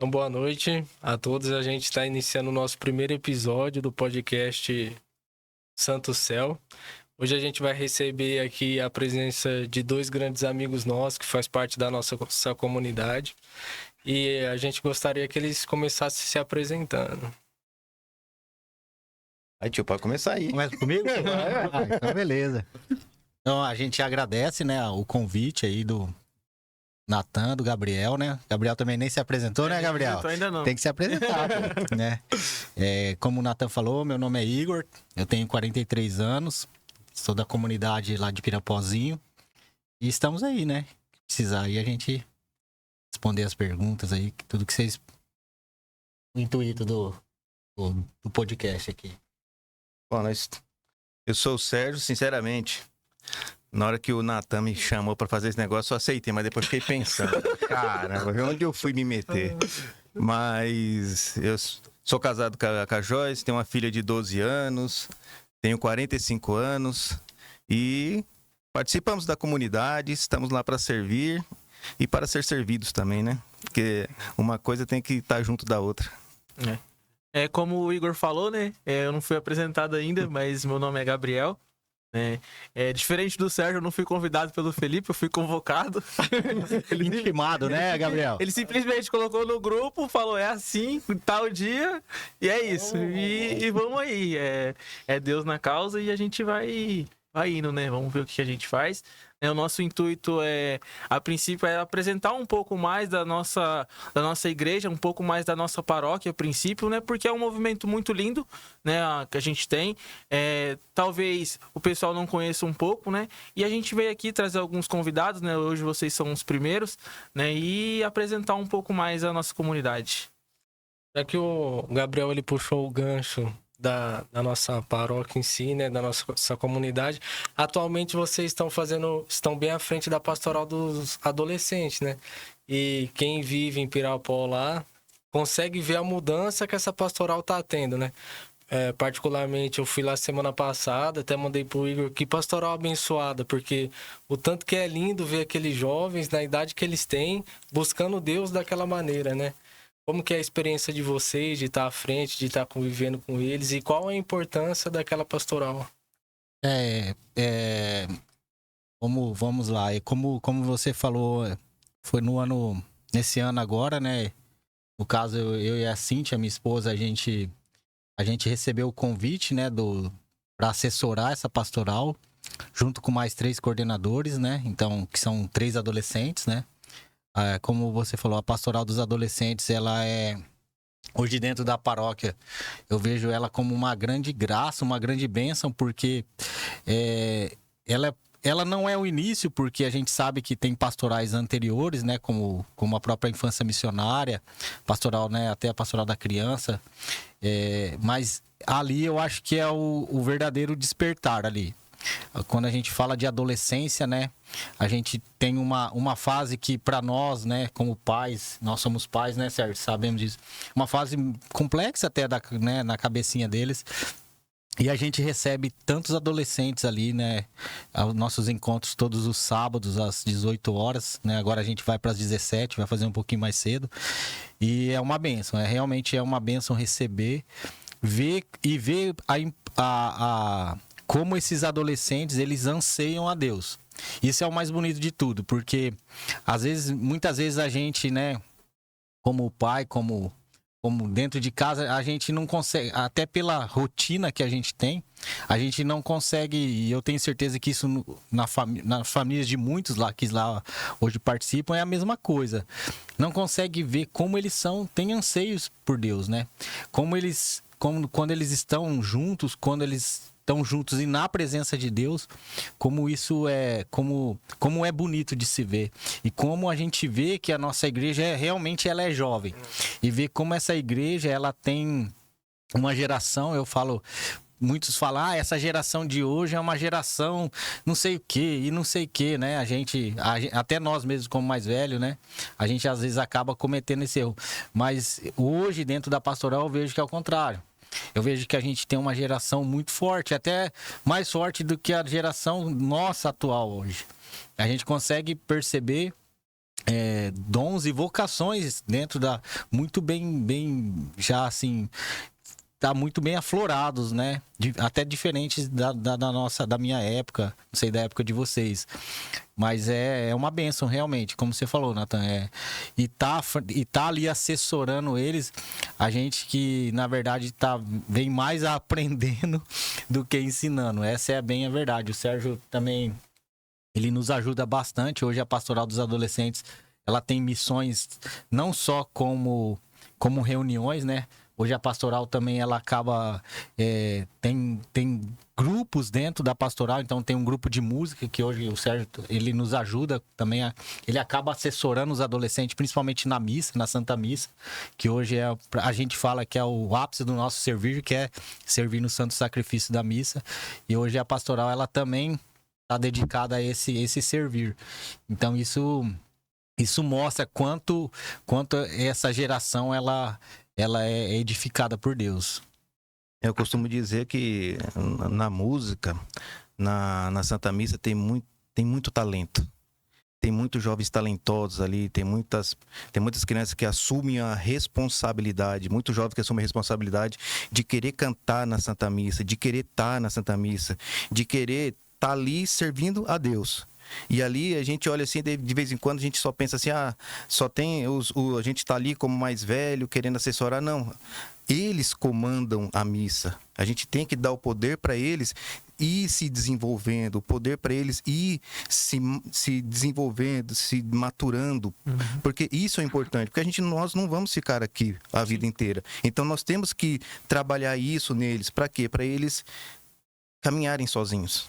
Então, boa noite a todos. A gente está iniciando o nosso primeiro episódio do podcast Santo Céu. Hoje a gente vai receber aqui a presença de dois grandes amigos nossos que faz parte da nossa comunidade. E a gente gostaria que eles começassem se apresentando. Aí, tio, pode começar aí. Começa comigo? Então beleza. Então a gente agradece, né, o convite aí do Natan, do Gabriel, né? Gabriel também nem se apresentou, né, Gabriel? Ainda não. Tem que se apresentar, pô, né? Como o Natan falou, meu nome é Igor, eu tenho 43 anos, sou da comunidade lá de Pirapozinho e estamos aí, né? Precisar aí a gente responder as perguntas aí, tudo que vocês... O intuito do podcast aqui. Bom, eu sou o Sérgio, sinceramente. Na hora que o Natan me chamou pra fazer esse negócio, eu aceitei, mas depois fiquei pensando. Caramba, onde eu fui me meter? Mas eu sou casado com a Joyce, tenho uma filha de 12 anos, tenho 45 anos e participamos da comunidade, estamos lá para servir e para ser servidos também, né? Porque uma coisa tem que estar junto da outra. Como o Igor falou, né? Eu não fui apresentado ainda, mas meu nome é Gabriel. Diferente do Sérgio, eu não fui convidado pelo Felipe, eu fui convocado. Intimado, né, Gabriel? Ele simplesmente colocou no grupo, falou, é assim, tal dia, e é isso. E vamos aí. É Deus na causa e a gente vai indo, né? Vamos ver o que a gente faz. O nosso intuito a princípio, é apresentar um pouco mais da nossa igreja, um pouco mais da nossa paróquia, a princípio, né? Porque é um movimento muito lindo, né? Que a gente tem. Talvez o pessoal não conheça um pouco, né? E a gente veio aqui trazer alguns convidados, né? Hoje vocês são os primeiros, né? E apresentar um pouco mais a nossa comunidade. Já que o Gabriel ele puxou o gancho da nossa paróquia em si, né, da nossa comunidade. Atualmente vocês estão bem à frente da pastoral dos adolescentes, né? E quem vive em Pirapó lá consegue ver a mudança que essa pastoral tá tendo, né? Particularmente, eu fui lá semana passada, até mandei pro Igor, que pastoral abençoada, porque o tanto que é lindo ver aqueles jovens, na idade que eles têm, buscando Deus daquela maneira, né? Como que é a experiência de vocês, de estar à frente, de estar convivendo com eles, e qual a importância daquela pastoral? Vamos lá, como você falou, foi nesse ano agora, né? No caso, eu e a Cíntia, minha esposa, a gente recebeu o convite, né, para assessorar essa pastoral, junto com mais 3 coordenadores, né? Então, que são 3 adolescentes, né? Como você falou, a pastoral dos adolescentes, ela hoje dentro da paróquia, eu vejo ela como uma grande graça, uma grande bênção, porque ela não é o início, porque a gente sabe que tem pastorais anteriores, né, como a própria infância missionária, pastoral, né, até a pastoral da criança, mas ali eu acho que é o verdadeiro despertar ali. Quando a gente fala de adolescência, né, a gente tem uma fase que para nós, né, como pais, nós somos pais, né, Sérgio, sabemos disso, uma fase complexa até né, na cabecinha deles. E a gente recebe tantos adolescentes ali, né, aos nossos encontros todos os sábados às 18 horas, né, agora a gente vai para as 17, vai fazer um pouquinho mais cedo. E é uma bênção, realmente é uma bênção receber, ver como esses adolescentes, eles anseiam a Deus. Isso é o mais bonito de tudo, porque muitas vezes a gente, né, como pai, como dentro de casa, a gente não consegue, até pela rotina que a gente tem, a gente não consegue, e eu tenho certeza que isso nas famílias de muitos lá que lá hoje participam é a mesma coisa. Não consegue ver como eles têm anseios por Deus, né? Quando eles estão juntos, e na presença de Deus, como isso como é bonito de se ver. E como a gente vê que a nossa igreja realmente ela é jovem. E ver como essa igreja ela tem uma geração, muitos falam, essa geração de hoje é uma geração não sei o que e não sei o que, né? Até nós mesmos como mais velho, né? A gente às vezes acaba cometendo esse erro. Mas hoje dentro da pastoral eu vejo que é o contrário. Eu vejo que a gente tem uma geração muito forte, até mais forte do que a geração nossa atual hoje. A gente consegue perceber dons e vocações dentro da... Muito bem já assim... Tá muito bem aflorados, né? Até diferentes da minha época, não sei da época de vocês. Mas é uma bênção, realmente, como você falou, Nathan. E tá ali assessorando eles, a gente que, na verdade, vem mais aprendendo do que ensinando. Essa é bem a verdade. O Sérgio também, ele nos ajuda bastante. Hoje a Pastoral dos Adolescentes, ela tem missões não só como reuniões, né? Hoje a pastoral também, ela acaba... tem grupos dentro da pastoral, então tem um grupo de música que hoje o Sérgio, ele nos ajuda também. Ele acaba assessorando os adolescentes, principalmente na missa, na Santa Missa, que hoje a gente fala que é o ápice do nosso servir, que é servir no santo sacrifício da missa. E hoje a pastoral, ela também está dedicada a esse servir. Então isso mostra quanto essa geração, ela é edificada por Deus. Eu costumo dizer que na música, na Santa Missa, tem muito talento. Tem muitos jovens talentosos ali, tem muitas crianças que assumem a responsabilidade, muitos jovens que assumem a responsabilidade de querer cantar na Santa Missa, de querer estar na Santa Missa, de querer estar ali servindo a Deus. E ali a gente olha assim, de vez em quando a gente só pensa assim, só tem a gente tá ali como mais velho, querendo assessorar. Não, eles comandam a missa. A gente tem que dar o poder para eles ir se desenvolvendo, o poder para eles ir se desenvolvendo, se maturando. Porque isso é importante, porque nós não vamos ficar aqui a vida inteira. Então nós temos que trabalhar isso neles. Para quê? Para eles caminharem sozinhos.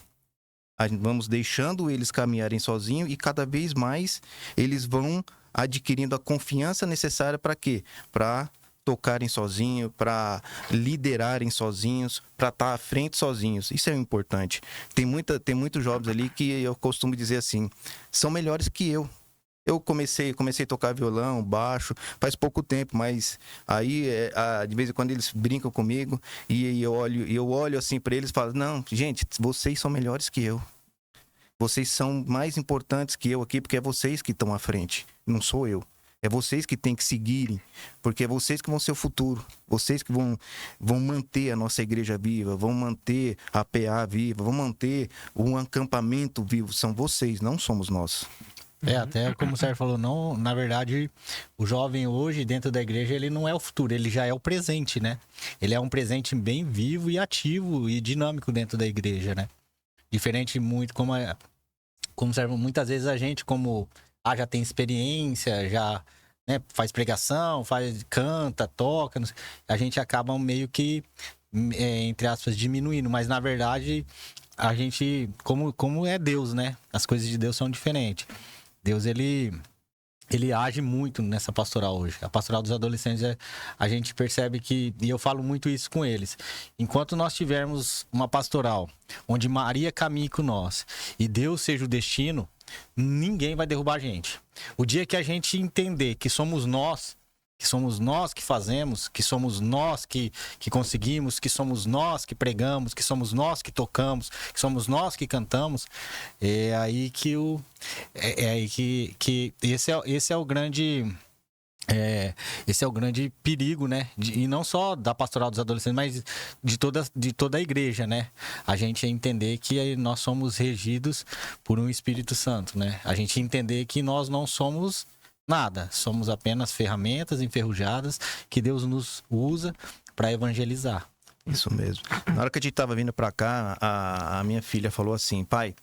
Vamos deixando eles caminharem sozinhos e cada vez mais eles vão adquirindo a confiança necessária para quê? Para tocarem sozinhos, para liderarem sozinhos, para estar à frente sozinhos. Isso é importante. Tem muitos jovens ali que eu costumo dizer assim, são melhores que eu. Eu comecei a tocar violão, baixo, faz pouco tempo, mas aí de vez em quando eles brincam comigo e eu olho assim para eles e falo, não, gente, vocês são melhores que eu. Vocês são mais importantes que eu aqui, porque é vocês que estão à frente, não sou eu. É vocês que têm que seguirem, porque é vocês que vão ser o futuro. Vocês que vão manter a nossa igreja viva, vão manter a PA viva, vão manter um acampamento vivo. São vocês, não somos nós. Até como o Sérgio falou, não, na verdade, o jovem hoje dentro da igreja, ele não é o futuro, ele já é o presente, né? Ele é um presente bem vivo e ativo e dinâmico dentro da igreja, né? Diferente muito como Sérgio, muitas vezes a gente já tem experiência, já, né, faz pregação, canta, toca, não sei, a gente acaba meio que, entre aspas, diminuindo, mas na verdade a gente, como é Deus, né? As coisas de Deus são diferentes. Deus, ele age muito nessa pastoral hoje. A pastoral dos adolescentes, a gente percebe que, e eu falo muito isso com eles, enquanto nós tivermos uma pastoral onde Maria caminhe com nós e Deus seja o destino, ninguém vai derrubar a gente. O dia que a gente entender que somos nós que fazemos, que somos nós que conseguimos, que somos nós que pregamos, que somos nós que tocamos, que somos nós que cantamos, é aí que esse é o grande perigo, né? E não só da pastoral dos adolescentes, mas de toda a igreja, né? A gente entender que nós somos regidos por um Espírito Santo, né? A gente entender que nós não somos nada, somos apenas ferramentas enferrujadas que Deus nos usa para evangelizar. Isso mesmo. Na hora que a gente tava vindo para cá, a minha filha falou assim, pai,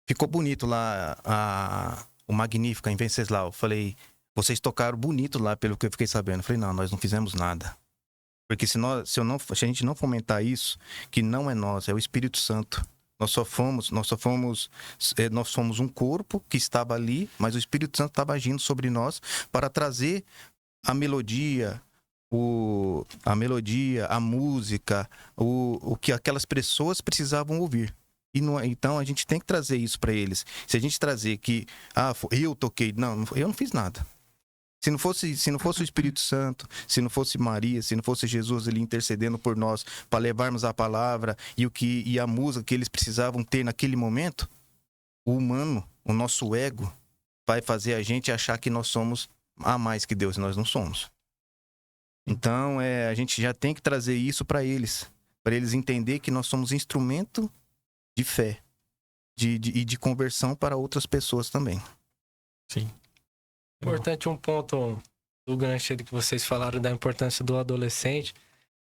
ficou bonito lá o Magnífica em Venceslau. Eu falei, vocês tocaram bonito lá, pelo que eu fiquei sabendo. Eu falei, não, nós não fizemos nada. Porque se a gente não fomentar isso, que não é nós, é o Espírito Santo. Nós somos um corpo que estava ali, mas o Espírito Santo estava agindo sobre nós para trazer a melodia, a música, o que aquelas pessoas precisavam ouvir. Então a gente tem que trazer isso para eles. Se a gente trazer que eu toquei, não, eu não fiz nada. Se não fosse o Espírito Santo, se não fosse Maria, se não fosse Jesus ali intercedendo por nós para levarmos a palavra e a música que eles precisavam ter naquele momento, o humano, o nosso ego, vai fazer a gente achar que nós somos a mais que Deus e nós não somos. Então, a gente já tem que trazer isso para eles entender que nós somos instrumento de fé e de conversão para outras pessoas também. Sim. Importante um ponto do gancho que vocês falaram da importância do adolescente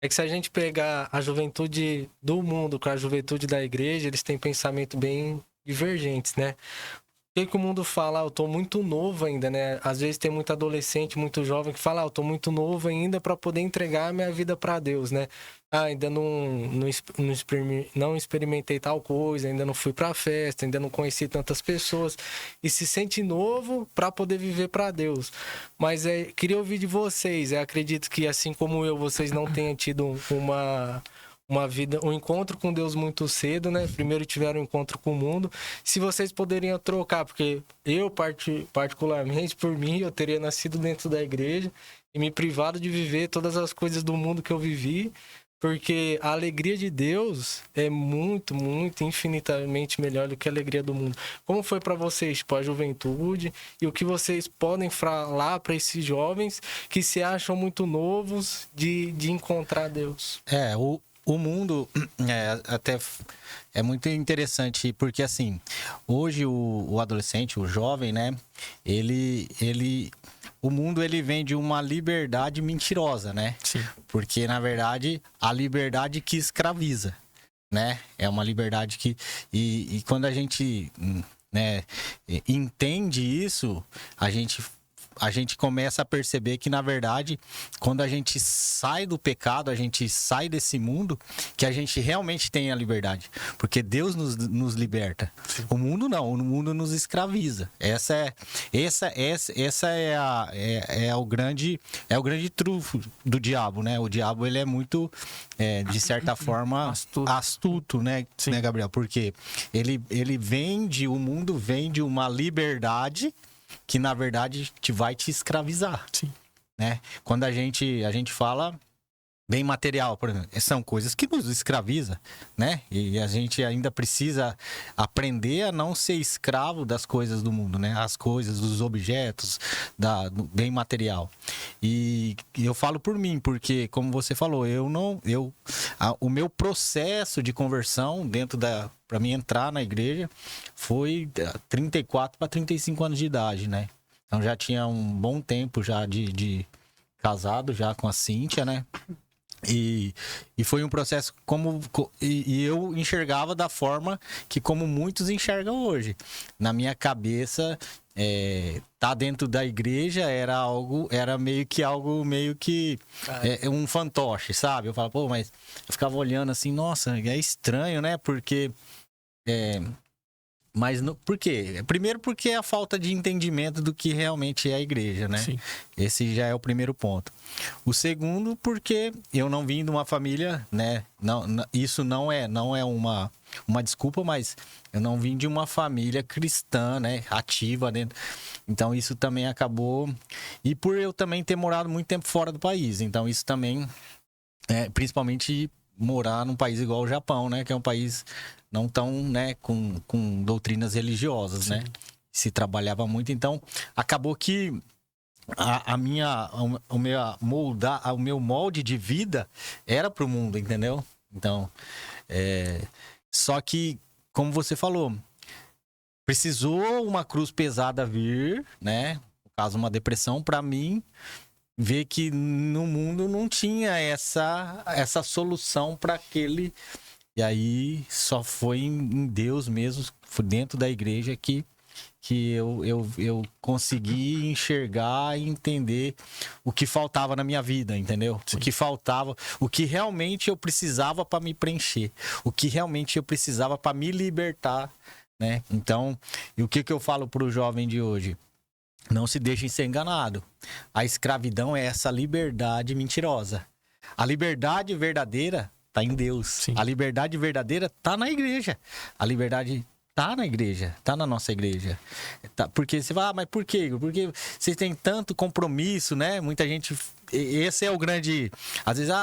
é que se a gente pegar a juventude do mundo com a juventude da igreja, eles têm pensamento bem divergentes, né? O que o mundo fala? Eu tô muito novo ainda, né? Às vezes tem muito adolescente, muito jovem que fala, eu tô muito novo ainda para poder entregar a minha vida para Deus, né? Ainda não experimentei tal coisa, ainda não fui pra festa, ainda não conheci tantas pessoas. E se sente novo para poder viver para Deus. Mas queria ouvir de vocês. Acredito que assim como eu, vocês não tenham tido uma vida, um encontro com Deus muito cedo, né? Primeiro tiveram um encontro com o mundo. Se vocês poderiam trocar, porque eu, particularmente, por mim, eu teria nascido dentro da igreja e me privado de viver todas as coisas do mundo que eu vivi, porque a alegria de Deus é muito, muito, infinitamente melhor do que a alegria do mundo. Como foi para vocês, tipo, a juventude, e o que vocês podem falar para esses jovens que se acham muito novos de encontrar Deus? O mundo até é muito interessante, porque assim, hoje o adolescente, o jovem, né, o mundo ele vem de uma liberdade mentirosa, né? Sim. Porque, na verdade, a liberdade que escraviza, né? É uma liberdade que... E quando a gente, né, entende isso, a gente começa a perceber que, na verdade, quando a gente sai do pecado, a gente sai desse mundo, que a gente realmente tem a liberdade. Porque Deus nos liberta. Sim. O mundo não, o mundo nos escraviza. Essa é o grande trunfo do diabo, né? O diabo, ele é muito, de certa forma, astuto, né? Sim. Né, Gabriel? Porque o mundo vende uma liberdade que, na verdade, vai te escravizar. Sim. Né? Quando a gente fala bem material, por exemplo, são coisas que nos escraviza, né? E a gente ainda precisa aprender a não ser escravo das coisas do mundo, né? As coisas, dos objetos, do bem material. E eu falo por mim, porque, como você falou, o meu processo de conversão para mim entrar na igreja foi 34 para 35 anos de idade, né? Então já tinha um bom tempo já de casado já com a Cíntia, né? E foi um processo e eu enxergava da forma que como muitos enxergam hoje. Na minha cabeça, tá dentro da igreja era meio que um fantoche, sabe? Eu falava, pô, mas eu ficava olhando assim, nossa, é estranho, né? Porque mas por quê? Primeiro porque é a falta de entendimento do que realmente é a igreja, né? Sim. Esse já é o primeiro ponto. O segundo, porque eu não vim de uma família, né? Isso não é uma desculpa, mas eu não vim de uma família cristã, né? Ativa dentro. Então isso também acabou. E por eu também ter morado muito tempo fora do país. Então isso também, principalmente morar num país igual o Japão, né? Que é um país não tão, né, com doutrinas religiosas, né? Se trabalhava muito, então acabou que o meu molde de vida era pro mundo, entendeu? Então, só que, como você falou, precisou uma cruz pesada vir, né? No caso, uma depressão, para mim ver que no mundo não tinha essa solução para aquele. E aí só foi em Deus mesmo, dentro da igreja, que eu consegui enxergar e entender o que faltava na minha vida, entendeu? Sim. O que faltava, o que realmente eu precisava para me preencher, o que realmente eu precisava para me libertar, né? Então, e o que eu falo pro jovem de hoje? Não se deixem ser enganado. A escravidão é essa liberdade mentirosa. A liberdade verdadeira tá em Deus. Sim. A liberdade verdadeira tá na igreja. A liberdade tá na igreja, tá na nossa igreja. Porque você fala, mas por quê? Porque vocês têm tanto compromisso, né? Muita gente... Esse é o grande... Às vezes,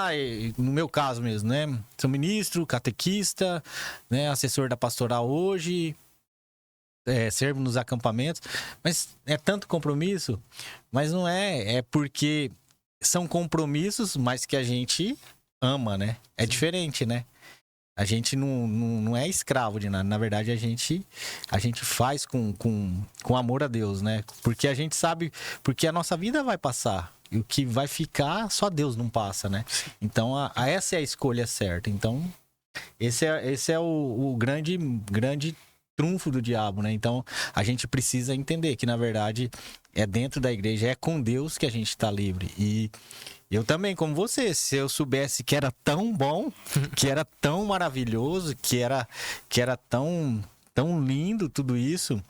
no meu caso mesmo, né? Sou ministro, catequista, né? Assessor da pastoral hoje... sermos nos acampamentos, mas é tanto compromisso, mas não é porque são compromissos, mas que a gente ama, né? É diferente, né? A gente não é escravo de nada. Na verdade, a gente faz com amor a Deus, né? Porque a gente sabe, porque a nossa vida vai passar. E o que vai ficar, só Deus não passa, né? Então, essa é a escolha certa. Então, esse é o grande trunfo do diabo, né? Então, a gente precisa entender que, na verdade, é dentro da igreja, é com Deus que a gente está livre. E eu também, como você, se eu soubesse que era tão bom, que era tão maravilhoso, que era tão lindo tudo isso,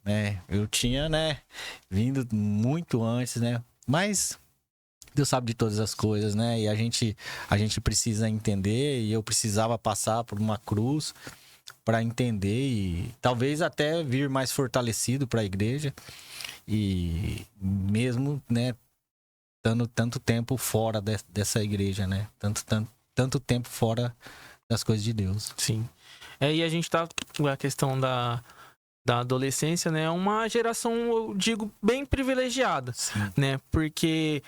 né? Eu tinha, né, vindo muito antes, né? Mas Deus sabe de todas as coisas, né? E a gente precisa entender, e eu precisava passar por uma cruz para entender e talvez até vir mais fortalecido para a igreja. E mesmo, né, estando tanto tempo fora dessa igreja, né? Tanto tempo fora das coisas de Deus. Sim. E a gente tá com a questão da adolescência, né? É uma geração, eu digo, bem privilegiada, Sim. né? Porque,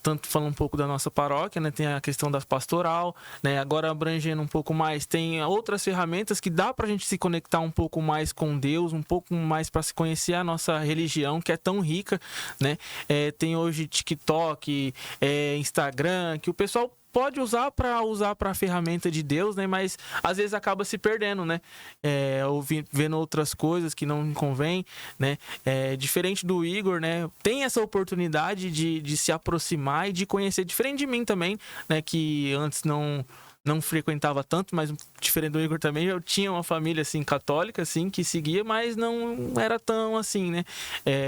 tanto falando um pouco da nossa paróquia, né? Tem a questão da pastoral, né? Agora abrangendo um pouco mais, tem outras ferramentas que dá pra gente se conectar um pouco mais com Deus, um pouco mais para se conhecer a nossa religião, que é tão rica, né? Tem hoje TikTok, Instagram, que o pessoal pode usar para a ferramenta de Deus, né? Mas às vezes acaba se perdendo, né? Vendo outras coisas que não convém, né? Diferente do Igor, né? Tem essa oportunidade de se aproximar e de conhecer, diferente de mim também, né? Que antes não frequentava tanto, mas diferente do Igor também, eu tinha uma família, assim, católica, assim, que seguia, mas não era tão assim, né?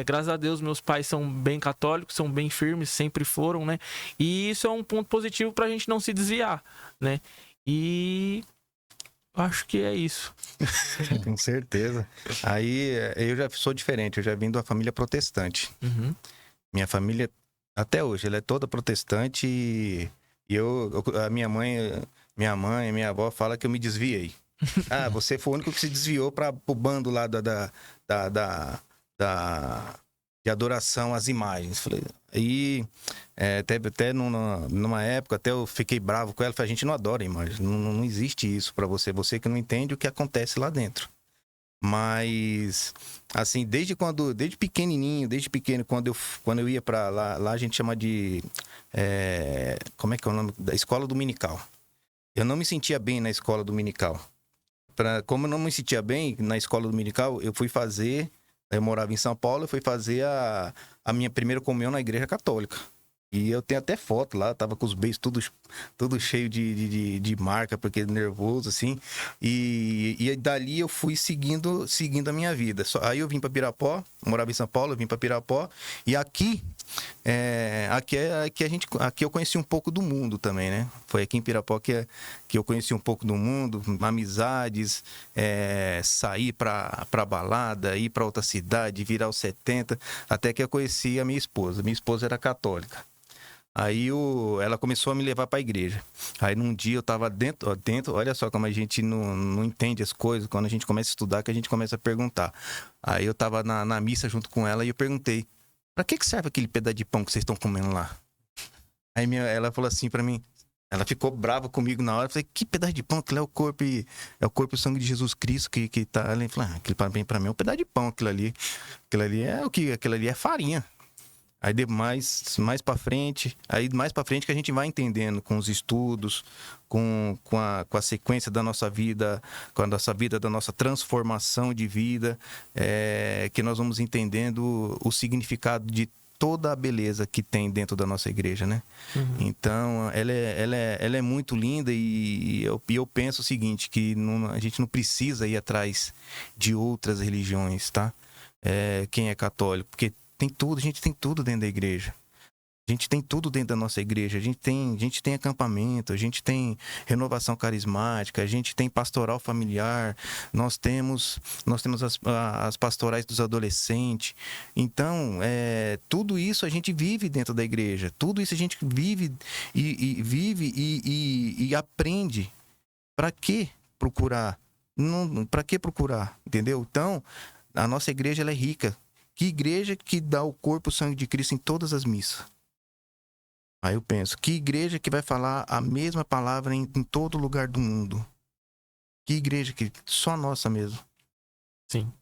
Graças a Deus, meus pais são bem católicos, são bem firmes, sempre foram, né? E isso é um ponto positivo pra gente não se desviar, né? E acho que é isso. Com certeza. Aí, eu já sou diferente, eu já vim de uma família protestante. Uhum. Minha família, até hoje, ela é toda protestante e a minha mãe e minha avó falam que eu me desviei. Você foi o único que se desviou para o bando lá de adoração às imagens. Falei, aí, até numa época, até eu fiquei bravo com ela. Falei, a gente não adora imagens, não existe isso para você. Você que não entende o que acontece lá dentro. Mas, assim, desde pequenininho, quando eu ia para lá a gente chama de, como é que é o nome? Da escola dominical. Eu não me sentia bem na escola dominical. Como eu não me sentia bem na escola dominical, eu morava em São Paulo, eu fui fazer a minha primeira comunhão na igreja católica. E eu tenho até foto lá, tava com os beijos tudo cheio de marca, porque nervoso, assim. E dali eu fui seguindo a minha vida. Aí eu vim para Pirapó, morava em São Paulo, eu vim para Pirapó. E aqui eu conheci um pouco do mundo também, né? Foi aqui em Pirapó que eu conheci um pouco do mundo, amizades, sair pra balada, ir para outra cidade, virar aos 70, até que eu conheci a minha esposa. Minha esposa era católica. Aí ela começou a me levar para a igreja. Aí num dia eu tava dentro, olha só como a gente não entende as coisas, quando a gente começa a estudar, que a gente começa a perguntar. Aí eu tava na missa junto com ela e eu perguntei, para que serve aquele pedaço de pão que vocês estão comendo lá? Aí ela falou assim para mim, ela ficou brava comigo na hora, eu falei, que pedaço de pão? Aquilo é o corpo e o sangue de Jesus Cristo que tá... Ela falou, aquilo para mim é um pedaço de pão, aquilo ali é o que? Aquilo ali é farinha. Aí mais para frente, que a gente vai entendendo com os estudos, com a sequência da nossa vida, da nossa transformação de vida, que nós vamos entendendo o significado de toda a beleza que tem dentro da nossa igreja, né? Uhum. Então, ela é muito linda e eu penso o seguinte, que a gente não precisa ir atrás de outras religiões, tá? Quem é católico, porque a gente tem tudo dentro da igreja. A gente tem tudo dentro da nossa igreja. A gente tem acampamento, a gente tem renovação carismática, a gente tem pastoral familiar, nós temos as pastorais dos adolescentes. Então, tudo isso a gente vive dentro da igreja. Tudo isso a gente vive e aprende. Para que procurar? Para que procurar? Entendeu? Então, a nossa igreja ela é rica. Que igreja que dá o corpo e o sangue de Cristo em todas as missas? Aí eu penso, que igreja que vai falar a mesma palavra em todo lugar do mundo? Que igreja que só nossa mesmo? Sim.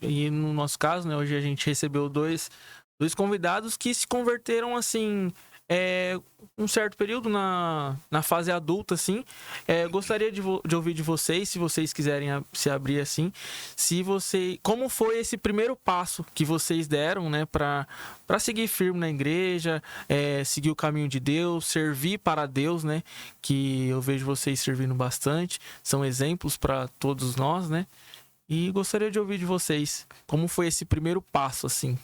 E no nosso caso, né, hoje a gente recebeu dois convidados que se converteram, assim, um certo período na fase adulta, assim. Gostaria de ouvir de vocês, se vocês quiserem se abrir, assim, como foi esse primeiro passo que vocês deram, né, para seguir firme na igreja, seguir o caminho de Deus, servir para Deus, né, que eu vejo vocês servindo bastante, são exemplos para todos nós, né. E gostaria de ouvir de vocês, como foi esse primeiro passo, assim?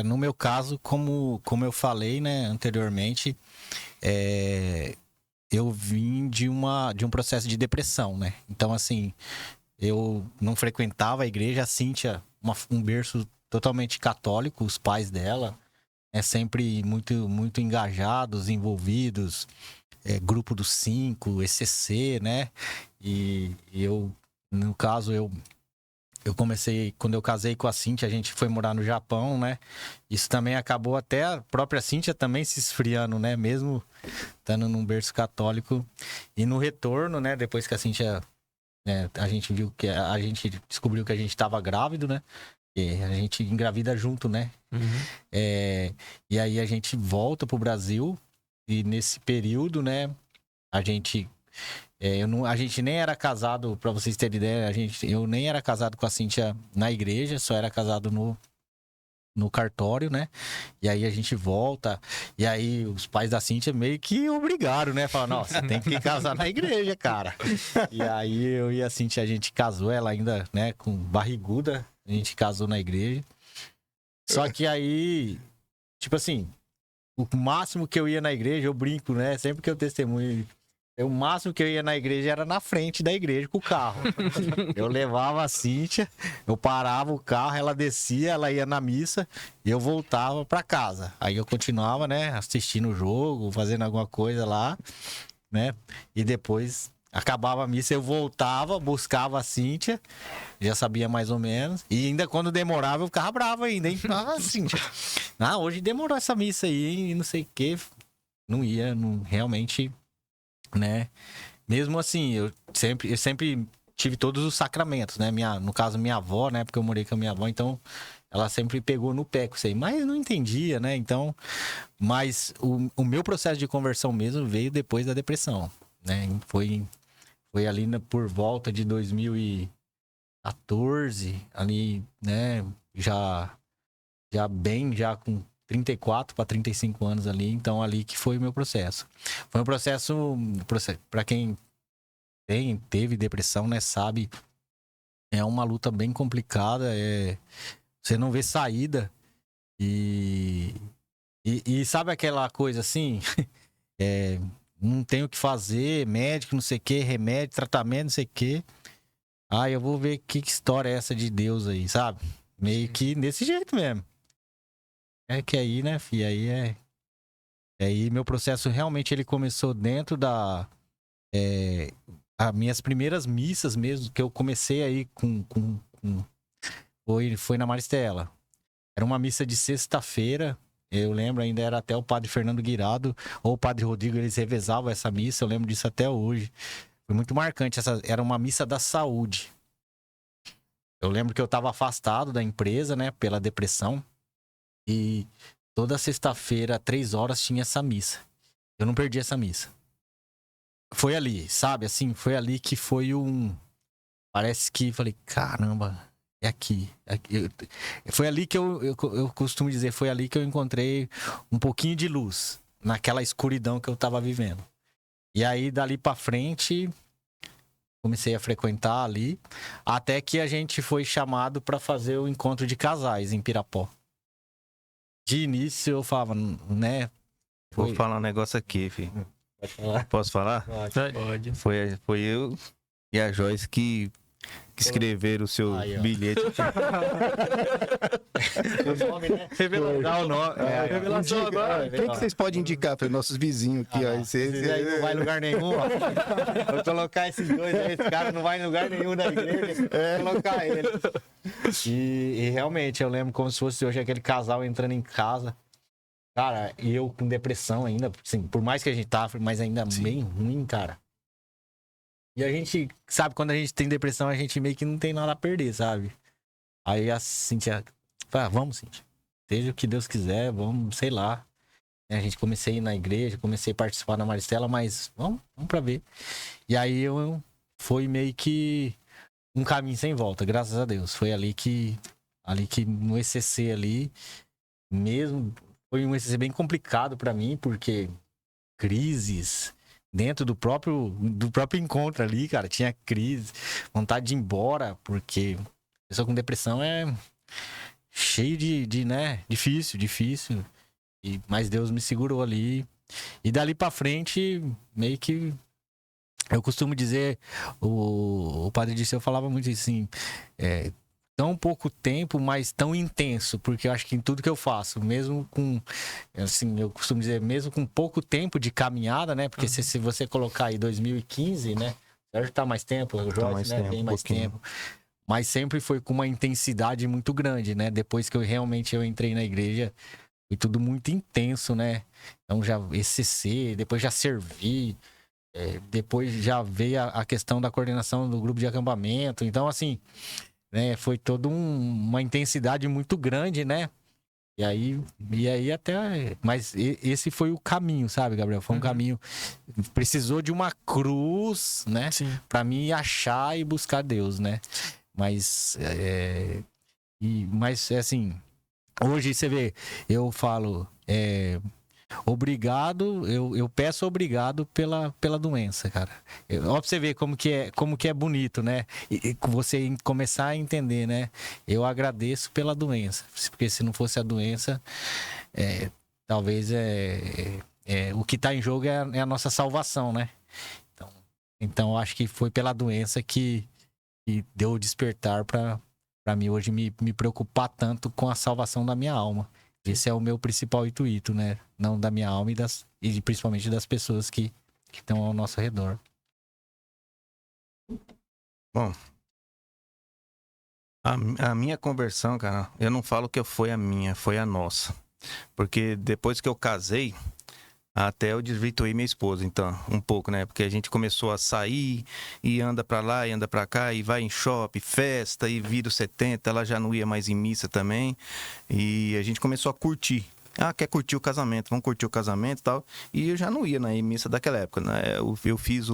No meu caso, como eu falei, né, anteriormente, eu vim de um processo de depressão, né? Então, assim, eu não frequentava a igreja. A Cíntia, um berço totalmente católico, os pais dela, sempre muito, muito engajados, envolvidos, grupo dos 5, ECC, né? E eu, no caso, eu comecei, quando eu casei com a Cíntia, a gente foi morar no Japão, né? Isso também acabou até a própria Cíntia também se esfriando, né? Mesmo estando num berço católico. E no retorno, né? Depois que a Cíntia, né? A gente descobriu que a gente estava grávido, né? E a gente engravida junto, né? Uhum. E aí a gente volta pro Brasil. E nesse período, né? A gente nem era casado, pra vocês terem ideia, eu nem era casado com a Cíntia na igreja, só era casado no cartório, né? E aí a gente volta, e aí os pais da Cíntia meio que obrigaram, né? Falaram, nossa, tem que casar na igreja, cara. E aí eu e a Cíntia, a gente casou, ela ainda, né, com barriguda, a gente casou na igreja. Só que aí, tipo assim, o máximo que eu ia na igreja, eu brinco, né? Sempre que eu testemunho, o máximo que eu ia na igreja era na frente da igreja com o carro. Eu levava a Cíntia, eu parava o carro, ela descia, ela ia na missa e eu voltava pra casa. Aí eu continuava, né, assistindo o jogo, fazendo alguma coisa lá, né? E depois acabava a missa, eu voltava, buscava a Cíntia, já sabia mais ou menos. E ainda quando demorava, eu ficava bravo ainda, hein? Ah, Cíntia, hoje demorou essa missa aí, hein? E não sei o quê. Não ia, realmente, né? Mesmo assim, eu sempre tive todos os sacramentos, né? No caso, minha avó, né? Porque eu morei com a minha avó, então ela sempre pegou no pé com isso aí, mas não entendia, né? Então, mas o meu processo de conversão mesmo veio depois da depressão, né? Foi ali por volta de 2014, ali, né? Já com 34 para 35 anos ali, então ali que foi o meu processo. Foi um processo para quem teve depressão, né, sabe, é uma luta bem complicada, você não vê saída e sabe aquela coisa assim, não tem o que fazer, médico, não sei o que, remédio, tratamento, não sei o que. Eu vou ver que história é essa de Deus aí, sabe? Meio que desse jeito mesmo. É que aí, né, filho, aí meu processo realmente ele começou dentro as minhas primeiras missas mesmo, que eu comecei aí foi na Maristela. Era uma missa de sexta-feira, eu lembro, ainda era até o padre Fernando Guirado ou o padre Rodrigo, eles revezavam essa missa, eu lembro disso até hoje. Foi muito marcante, era uma missa da saúde. Eu lembro que eu estava afastado da empresa, né, pela depressão. E toda sexta-feira, 3 horas, tinha essa missa. Eu não perdi essa missa. Foi ali, sabe? Assim, foi ali que foi Parece que falei, caramba, é aqui. Foi ali que eu costumo dizer, foi ali que eu encontrei um pouquinho de luz naquela escuridão que eu tava vivendo. E aí, dali pra frente, comecei a frequentar ali, até que a gente foi chamado para fazer o encontro de casais em Pirapó. De início eu falava, né? Vou falar um negócio aqui, filho. Pode falar? Posso falar? Pode. Foi eu e a Joyce que que escreveram o seu Aí, ó. bilhete. O nome, né? Dá o nome. Revelação Indica, agora. quem que vocês podem indicar para nossos vizinhos aqui? ó? Esses aí não vai em lugar nenhum, ó. Vou colocar esses dois aí, esse cara não vai em lugar nenhum da igreja. Vou colocar ele. E realmente, eu lembro como se fosse hoje aquele casal entrando em casa. Cara, e eu com depressão ainda, assim, por mais que a gente tava, mas ainda bem ruim, cara. E a gente, sabe, quando a gente tem depressão, a gente meio que não tem nada a perder, sabe? Aí a Cíntia, vamos, Cíntia. Seja o que Deus quiser, vamos, sei lá. A gente comecei a ir na igreja, comecei a participar na Maristela, mas vamos pra ver. E aí foi meio que um caminho sem volta, graças a Deus. Foi ali que no ECC ali, mesmo, foi um ECC bem complicado pra mim, porque crises dentro do próprio encontro ali, cara, tinha crise, vontade de ir embora, porque pessoa com depressão é cheio de né, difícil. Mas Deus me segurou ali. E dali pra frente, meio que eu costumo dizer, o Padre Dirceu falava muito assim, tão pouco tempo, mas tão intenso, porque eu acho que em tudo que eu faço, mesmo com, assim, eu costumo dizer, mesmo com pouco tempo de caminhada, né? Porque se você colocar aí 2015, né? Sérgio tá mais tempo, o Joyce, né? Tem mais tempo. Mas sempre foi com uma intensidade muito grande, né? Depois que eu entrei na igreja, foi tudo muito intenso, né? Então já ECC, depois já servi, depois já veio a questão da coordenação do grupo de acampamento. Então, assim, né? Foi toda uma intensidade muito grande, né? E aí até... Mas esse foi o caminho, sabe, Gabriel? Foi um caminho... Precisou de uma cruz, né? Sim. Pra mim achar e buscar Deus, né? Mas assim, hoje você vê, eu falo, obrigado, eu peço obrigado pela doença, cara. Ó, pra você ver como que é bonito, né? E você começar a entender, né? Eu agradeço pela doença, porque se não fosse a doença, talvez o que tá em jogo é a nossa salvação, né? Então eu acho que foi pela doença que deu o despertar pra mim hoje me preocupar tanto com a salvação da minha alma. Esse é o meu principal intuito, né? Não da minha alma e principalmente das pessoas que estão ao nosso redor. Bom, a minha conversão, cara, eu não falo que foi a minha, foi a nossa. Porque depois que eu casei, até eu desvirtuei minha esposa, então, um pouco, né? Porque a gente começou a sair e anda pra lá e anda pra cá e vai em shopping, festa e vira os 70, ela já não ia mais em missa também. E a gente começou a curtir. Quer curtir o casamento, vamos curtir o casamento e tal. E eu já não ia na missa daquela época, né? Eu fiz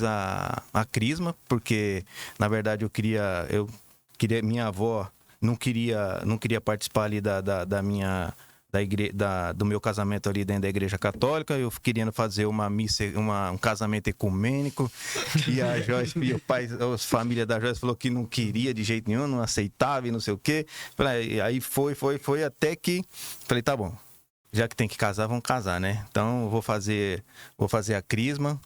a crisma, porque, na verdade, eu queria minha avó não queria participar ali da minha... do meu casamento ali dentro da igreja católica, eu querendo fazer uma missa, um casamento ecumênico, e a Joyce, e o pai, a família da Joyce falou que não queria de jeito nenhum, não aceitava e não sei o quê. Aí foi até que falei, tá bom, já que tem que casar, vamos casar, né? Então eu vou fazer a crisma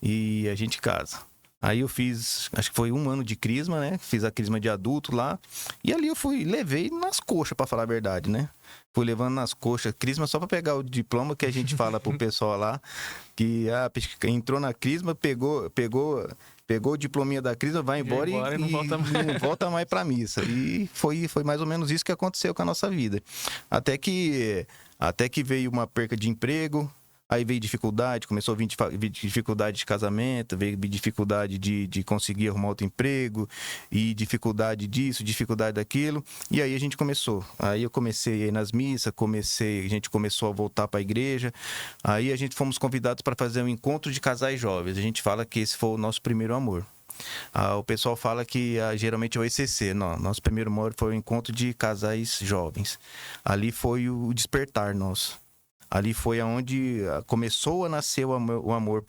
e a gente casa. Aí eu fiz, acho que foi 1 ano de crisma, né? Fiz a crisma de adulto lá. E ali eu levei nas coxas, pra falar a verdade, né? Fui levando nas coxas, crisma só pra pegar o diploma que a gente fala pro pessoal lá. Que entrou na crisma, pegou o diplominha da crisma, vai embora e não volta mais pra missa. E foi mais ou menos isso que aconteceu com a nossa vida. Até que veio uma perca de emprego. Aí veio dificuldade, começou a vir dificuldade de casamento, veio dificuldade de conseguir arrumar outro emprego, e dificuldade disso, dificuldade daquilo. E aí a gente começou. Aí eu comecei a ir nas missas, a gente começou a voltar para a igreja. Aí a gente fomos convidados para fazer um encontro de casais jovens. A gente fala que esse foi o nosso primeiro amor. O pessoal fala que geralmente é o ECC. Não, nosso primeiro amor foi o encontro de casais jovens. Ali foi o despertar nosso. Ali foi onde começou a nascer o amor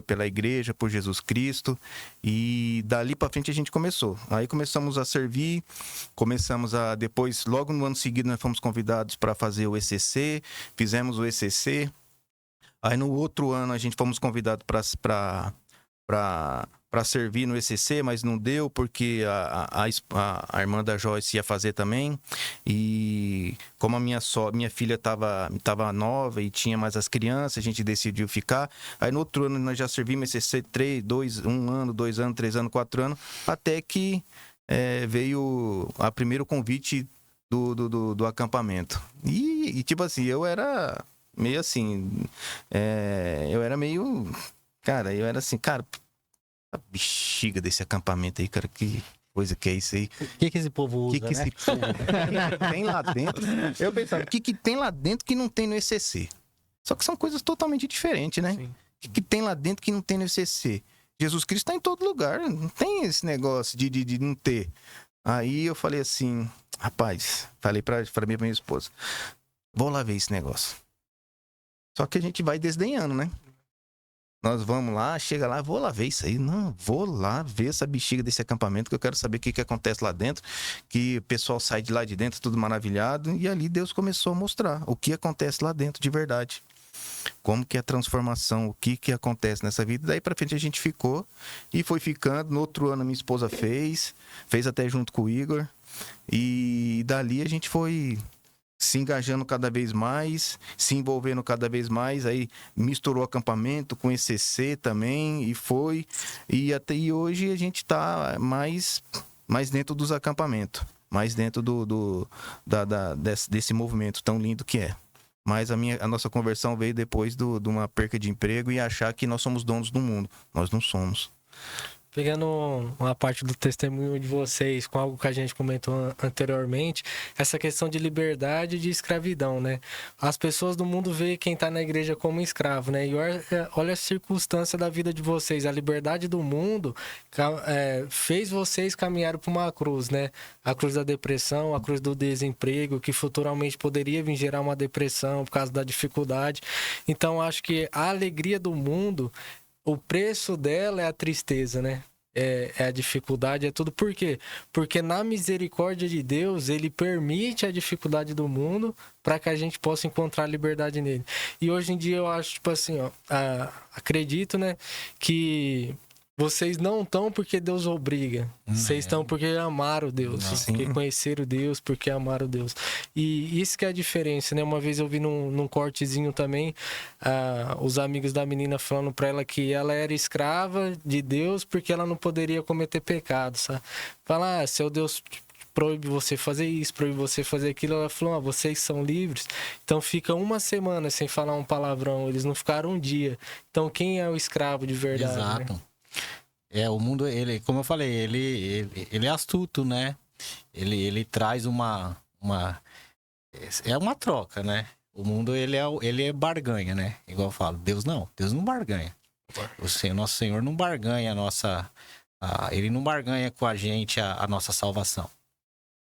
pela igreja, por Jesus Cristo. E dali para frente a gente começou. Aí começamos a servir, depois, logo no ano seguinte, nós fomos convidados para fazer o ECC, fizemos o ECC. Aí no outro ano a gente fomos convidados para para servir no ECC, mas não deu porque a irmã da Joyce ia fazer também. E como minha filha estava nova e tinha mais as crianças, a gente decidiu ficar. Aí no outro ano nós já servimos ECC 1 ano, 2 anos, 3 anos, 4 anos, até que veio o primeiro convite do acampamento. E tipo assim, eu era meio assim, eu era meio, cara, a bexiga desse acampamento aí, cara, que coisa que é isso aí? O que esse povo usa, Que esse povo tem lá dentro? Eu pensava, o que tem lá dentro que não tem no ECC? Só que são coisas totalmente diferentes, né? Sim. O que tem lá dentro que não tem no ECC? Jesus Cristo está em todo lugar, não tem esse negócio de não ter. Aí eu falei assim, rapaz, falei pra minha esposa, vou lá ver esse negócio. Só que a gente vai desdenhando, né? Nós vamos lá, chega lá, vou lá ver isso aí. Não, vou lá ver essa bexiga desse acampamento, que eu quero saber o que acontece lá dentro, que o pessoal sai de lá de dentro tudo maravilhado, e ali Deus começou a mostrar o que acontece lá dentro de verdade. Como que é a transformação, o que acontece nessa vida. Daí pra frente a gente ficou e foi ficando. No outro ano minha esposa fez até junto com o Igor. E dali a gente foi se engajando cada vez mais, se envolvendo cada vez mais. Aí misturou acampamento com ECC também e foi. E até hoje a gente tá mais dentro dos acampamentos, mais dentro desse movimento tão lindo que é. Mas a nossa conversão veio depois de uma perca de emprego e achar que nós somos donos do mundo. Nós não somos. Pegando uma parte do testemunho de vocês com algo que a gente comentou anteriormente, essa questão de liberdade e de escravidão, né? As pessoas do mundo veem quem tá na igreja como escravo, né? E olha a circunstância da vida de vocês. A liberdade do mundo fez vocês caminhar para uma cruz, né? A cruz da depressão, a cruz do desemprego, que futuramente poderia vir gerar uma depressão por causa da dificuldade. Então, acho que a alegria do mundo, o preço dela é a tristeza, né? É a dificuldade, é tudo. Por quê? Porque na misericórdia de Deus, Ele permite a dificuldade do mundo para que a gente possa encontrar liberdade nele. E hoje em dia eu acho, tipo assim, ó, acredito, né, que vocês não estão porque Deus obriga. Vocês estão porque amaram Deus. Porque conheceram Deus, porque amaram Deus. E isso que é a diferença, né? Uma vez eu vi num cortezinho também, os amigos da menina falando pra ela que ela era escrava de Deus porque ela não poderia cometer pecado, sabe? Fala, seu Deus proíbe você fazer isso, proíbe você fazer aquilo. Ela falou, vocês são livres. Então fica uma semana sem falar um palavrão. Eles não ficaram um dia. Então quem é o escravo de verdade? Exato. Né? O mundo, ele, como eu falei, ele é astuto, né? Ele traz uma troca, né? O mundo, ele é barganha, né? Igual eu falo, Deus não barganha. O nosso Senhor não barganha ele não barganha com a gente a nossa salvação.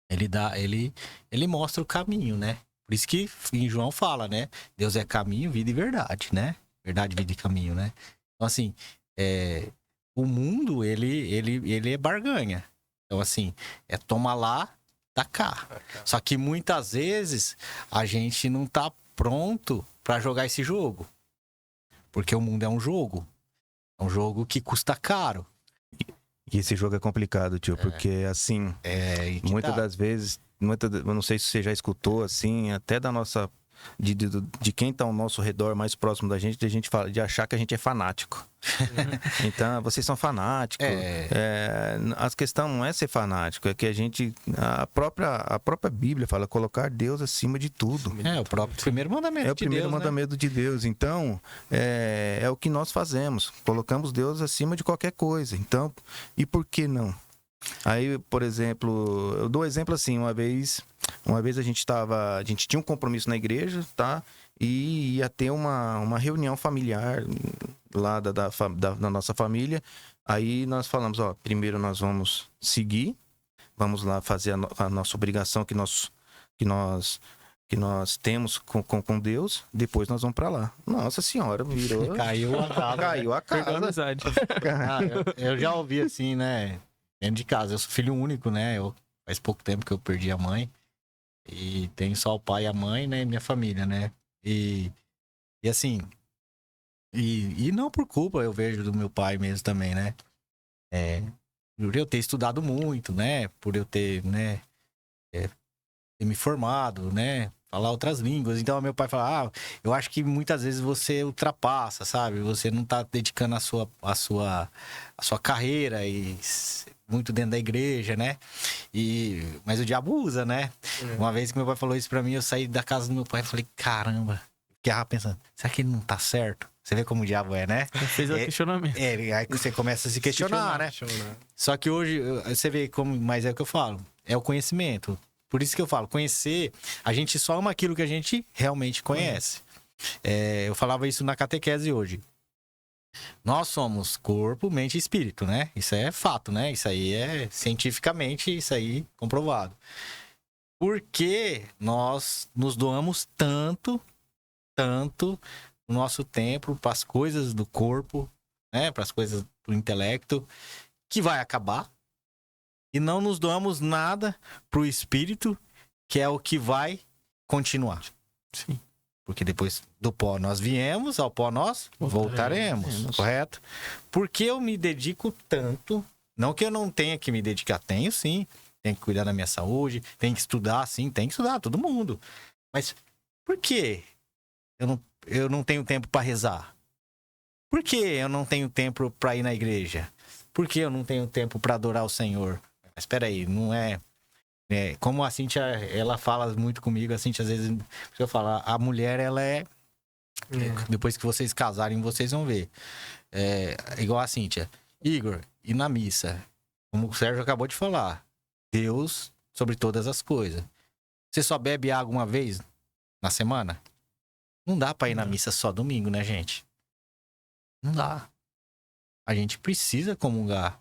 Ele mostra o caminho, né? Por isso que em João fala, né? Deus é caminho, vida e verdade, né? Verdade, vida e caminho, né? Então, assim, o mundo, ele é barganha. Então, assim, toma lá, dá cá. Só que muitas vezes a gente não tá pronto pra jogar esse jogo. Porque o mundo é um jogo. É um jogo que custa caro. E esse jogo é complicado, tio, porque, assim, muitas das vezes, eu não sei se você já escutou, assim, até da nossa... De quem tá ao nosso redor, mais próximo da gente, fala de achar que a gente é fanático. Então, vocês são fanáticos. A questão não é ser fanático, é que a própria Bíblia fala colocar Deus acima de tudo. O próprio primeiro mandamento de Deus. É o primeiro mandamento de Deus. Então, é o que nós fazemos. Colocamos Deus acima de qualquer coisa. Então, e por que não? Aí, por exemplo, eu dou um exemplo assim, uma vez a gente tinha um compromisso na igreja, tá? E ia ter uma reunião familiar lá da nossa família. Aí nós falamos, primeiro nós vamos seguir, vamos lá fazer a nossa obrigação que nós temos com Deus, depois nós vamos pra lá. Nossa senhora, virou... Caiu a casa. Perdeu a amizade. Eu já ouvi assim, né? Dentro de casa, eu sou filho único, né? Faz pouco tempo que eu perdi a mãe. E tenho só o pai e a mãe, né? E minha família, né? E assim... E não por culpa, eu vejo do meu pai mesmo também, né? Por eu ter estudado muito, né? Por eu ter, né? Ter me formado, né? Falar outras línguas. Então, meu pai fala, eu acho que muitas vezes você ultrapassa, sabe? Você não tá dedicando a sua carreira e muito dentro da igreja, né? Mas o diabo usa, né? Uma vez que meu pai falou isso pra mim, eu saí da casa do meu pai e falei, caramba. Fiquei pensando, será que ele não tá certo? Você vê como o diabo é, né? Fez o questionamento. Aí você começa a se questionar, né? Só que hoje, você vê como... Mas é o que eu falo, é o conhecimento. Por isso que eu falo, conhecer, a gente só ama aquilo que a gente realmente conhece. Eu falava isso na catequese hoje. Nós somos corpo, mente e espírito, né? Isso é fato, né? Isso aí é cientificamente, isso aí comprovado. Por que nós nos doamos tanto o nosso tempo para as coisas do corpo, né? Para as coisas do intelecto, que vai acabar? E não nos doamos nada pro espírito, que é o que vai continuar. Sim. Porque depois do pó nós viemos, ao pó nós voltaremos. Correto? Porque eu me dedico tanto, não que eu não tenha que me dedicar, tenho sim, tenho que cuidar da minha saúde, tenho que estudar, sim, tem que estudar, todo mundo. Mas por que eu não tenho tempo para rezar? Por que eu não tenho tempo para ir na igreja? Por que eu não tenho tempo para adorar o Senhor? Mas espera aí, não é... Como a Cíntia, ela fala muito comigo, a Cíntia às vezes, eu falo, a mulher, ela depois que vocês casarem, vocês vão ver. Igual a Cíntia. Igor, e na missa? Como o Sérgio acabou de falar, Deus sobre todas as coisas. Você só bebe água uma vez na semana? Não dá pra ir na missa só domingo, né, gente? Não dá. A gente precisa comungar.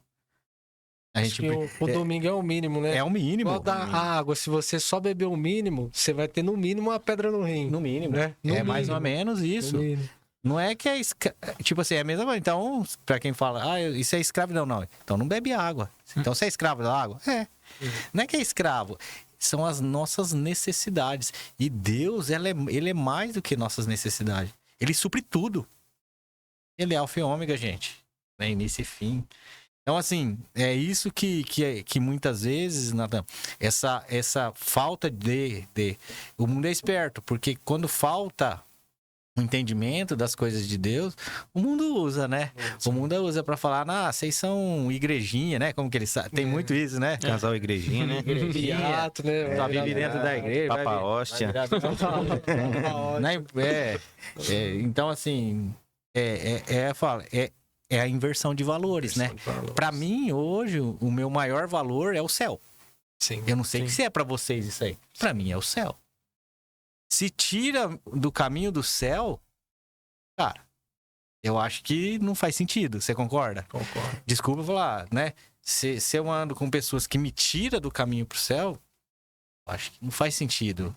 Acho que o domingo é o mínimo, né? É o mínimo. Igual da água, se você só beber o mínimo, você vai ter no mínimo uma pedra no rim. No mínimo. Né? Mais ou menos isso. Não é que tipo assim, é a mesma coisa. Então, pra quem fala, isso é escravidão, não. Então não bebe água. Então você é escravo da água? Não é que é escravo. São as nossas necessidades. E Deus, ele é mais do que nossas necessidades. Ele supre tudo. Ele é alfa e ômega, gente. Né? Início e fim. Então, assim, é isso que muitas vezes, Natan, essa falta de... O mundo é esperto, porque quando falta o entendimento das coisas de Deus, o mundo usa, né? O mundo usa pra falar, vocês são igrejinha, né? Como que eles sabem? Tem muito isso, né? Casal igrejinha, né? Beato, né? Só vive dentro da igreja. Papa hóstia. Então, assim, é a inversão de valores, né? Pra mim, hoje, o meu maior valor é o céu. Sim. Eu não sei se é pra vocês isso aí. Pra mim é o céu. Se tira do caminho do céu, cara, eu acho que não faz sentido. Você concorda? Concordo. Desculpa falar, né? Se eu ando com pessoas que me tiram do caminho pro céu, eu acho que não faz sentido.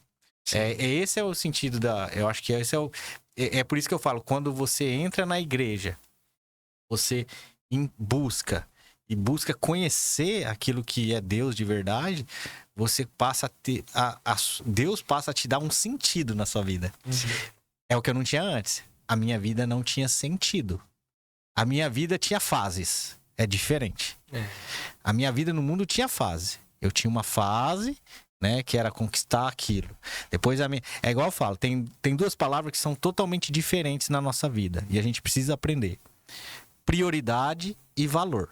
Esse é o sentido da... Eu acho que esse é o... É por isso que eu falo, quando você entra na igreja, você busca conhecer aquilo que é Deus de verdade, você passa a ter... Deus passa a te dar um sentido na sua vida. É o que eu não tinha antes. A minha vida não tinha sentido. A minha vida tinha fases. É diferente. A minha vida no mundo tinha fase. Eu tinha uma fase, né, que era conquistar aquilo. Depois é igual eu falo, tem duas palavras que são totalmente diferentes na nossa vida. E a gente precisa aprender. Prioridade e valor.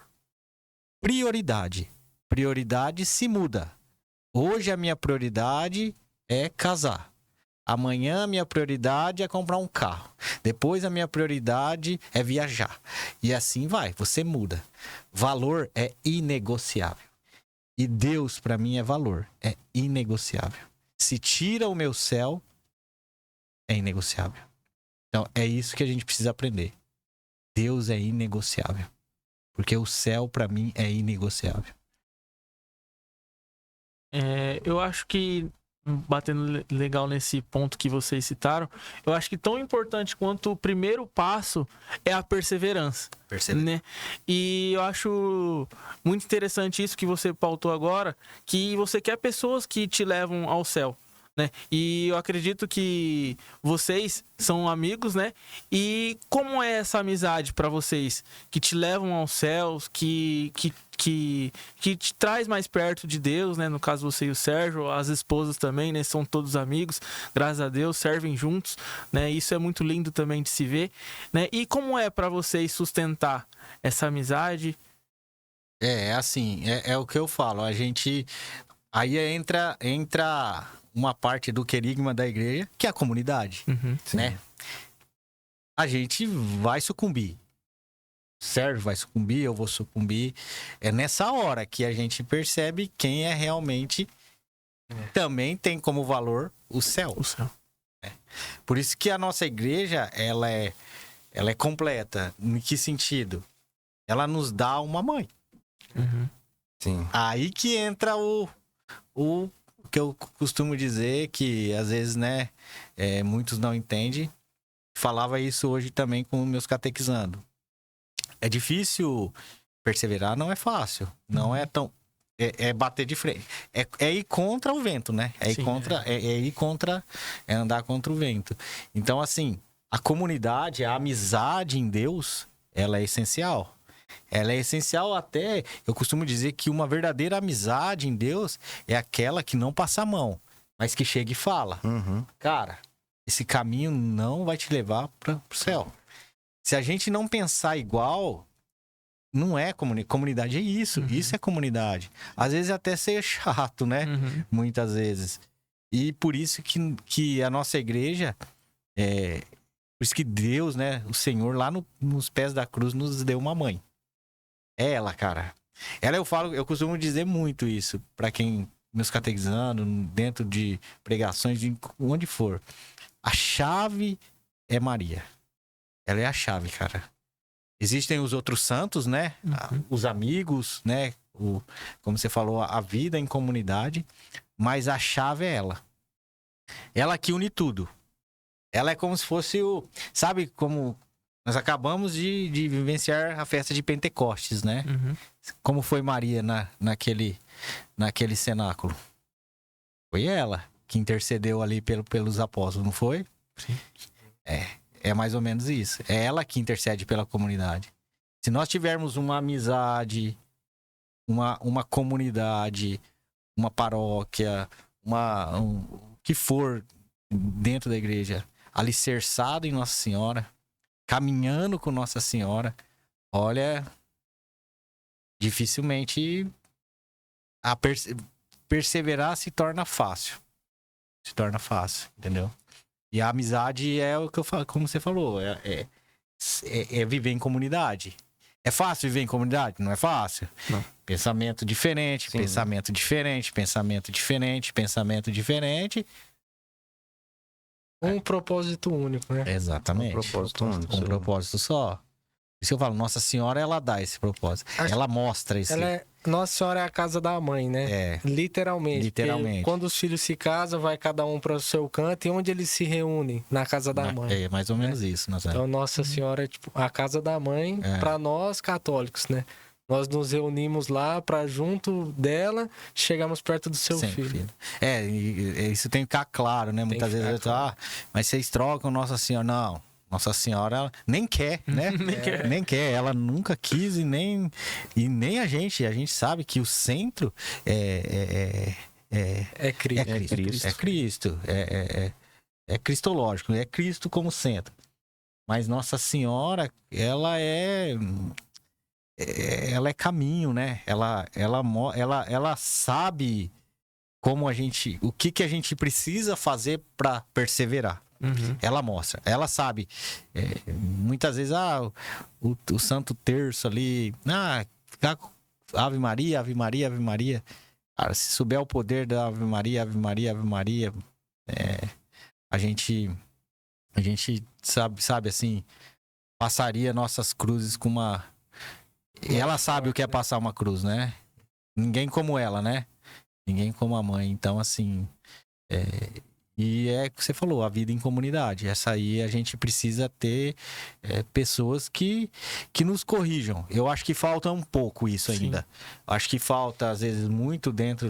Prioridade. Prioridade se muda. Hoje a minha prioridade é casar. Amanhã a minha prioridade é comprar um carro. Depois a minha prioridade é viajar. E assim vai, você muda. Valor é inegociável. E Deus para mim é valor, é inegociável. Se tira o meu céu, é inegociável. Então é isso que a gente precisa aprender. Deus é inegociável. Porque o céu para mim é inegociável. Eu acho que, batendo legal nesse ponto que vocês citaram, eu acho que tão importante quanto o primeiro passo é a perseverança. Né? E eu acho muito interessante isso que você pautou agora, que você quer pessoas que te levam ao céu. né? E eu acredito que vocês são amigos, né? E como é essa amizade para vocês? Que te levam aos céus, que te traz mais perto de Deus, né? No caso, você e o Sérgio, as esposas também, né? São todos amigos, graças a Deus, servem juntos, né? Isso é muito lindo também de se ver, né? E como é para vocês sustentar essa amizade? Assim, é o que eu falo. A gente. Aí entra uma parte do querigma da igreja, que é a comunidade, Uhum. né? A gente vai sucumbir. O Sérgio vai sucumbir, eu vou sucumbir. É nessa hora que a gente percebe quem é realmente também tem como valor o céu. O céu. Por isso que a nossa igreja, ela é completa. Em que sentido? Ela nos dá uma mãe. Uhum. Sim. Aí que entra o que eu costumo dizer, que às vezes, né, muitos não entendem. Falava isso hoje também com meus catequizando. É difícil perseverar, não é fácil. Não é tão... É bater de frente. É ir contra o vento, né? É andar contra o vento. Então, assim, a comunidade, a amizade em Deus, ela é essencial. Ela é essencial até... Eu costumo dizer que uma verdadeira amizade em Deus é aquela que não passa a mão, mas que chega e fala. Uhum. Cara, esse caminho não vai te levar pro céu. Se a gente não pensar igual... Não é comunidade, é isso. Uhum. Isso é comunidade. Às vezes até ser chato, né? Uhum. Muitas vezes. E por isso que a nossa igreja... por isso que Deus, né? O Senhor lá nos pés da cruz nos deu uma mãe. É ela, cara. Ela eu costumo dizer muito isso para quem meus catequizando, dentro de pregações, de onde for. A chave é Maria. Ela é a chave, cara. Existem os outros santos, né? Uhum. Os amigos, né? Como você falou, a vida em comunidade. Mas a chave é ela. Ela que une tudo. Ela é como se fosse Sabe como... Nós acabamos de vivenciar a festa de Pentecostes, né? Uhum. Como foi Maria naquele cenáculo? Foi ela que intercedeu ali pelos apóstolos, não foi? Sim. É mais ou menos isso. É ela que intercede pela comunidade. Se nós tivermos uma amizade, uma comunidade, uma paróquia, o que for dentro da igreja, alicerçado em Nossa Senhora, caminhando com Nossa Senhora, olha, dificilmente perseverar se torna fácil. Se torna fácil, entendeu? E a amizade é o que eu falo, como você falou, é viver em comunidade. É fácil viver em comunidade? Não é fácil. Não. Pensamento diferente, Sim. pensamento diferente, pensamento diferente, pensamento diferente. Um propósito único, né? Exatamente. Um propósito único. Um propósito só. Por isso que eu falo, Nossa Senhora, ela dá esse propósito. Ela mostra esse... Nossa Senhora é a casa da mãe, né? É. Literalmente. Literalmente. Porque quando os filhos se casam, vai cada um para o seu canto. E onde eles se reúnem? Na casa da mãe. É mais ou menos isso. Então, Nossa Senhora é tipo a casa da mãe para nós católicos, né? Nós nos reunimos lá para junto dela, chegamos perto do seu filho. E isso tem que ficar claro, né? Muitas vezes, claro. Mas vocês trocam Nossa Senhora. Não. Nossa Senhora, ela nem quer, né? Nem quer. Ela nunca quis e nem a gente sabe que o centro é Cristo. É Cristo. É cristológico, é Cristo como centro. Mas Nossa Senhora, ela é caminho, né? Ela sabe como o que a gente precisa fazer para perseverar. Uhum. Ela mostra, ela sabe. Muitas vezes, o Santo Terço ali, ficar Ave Maria, Ave Maria, Ave Maria. Cara, se souber o poder da Ave Maria, Ave Maria, Ave Maria, a gente sabe assim, passaria nossas cruzes com uma... E ela sabe o que é passar uma cruz, né? Ninguém como ela, né? Ninguém como a mãe. Então, assim... E é o que você falou, a vida em comunidade. Essa aí a gente precisa ter pessoas que nos corrijam. Eu acho que falta um pouco isso ainda. Acho que falta, às vezes, muito dentro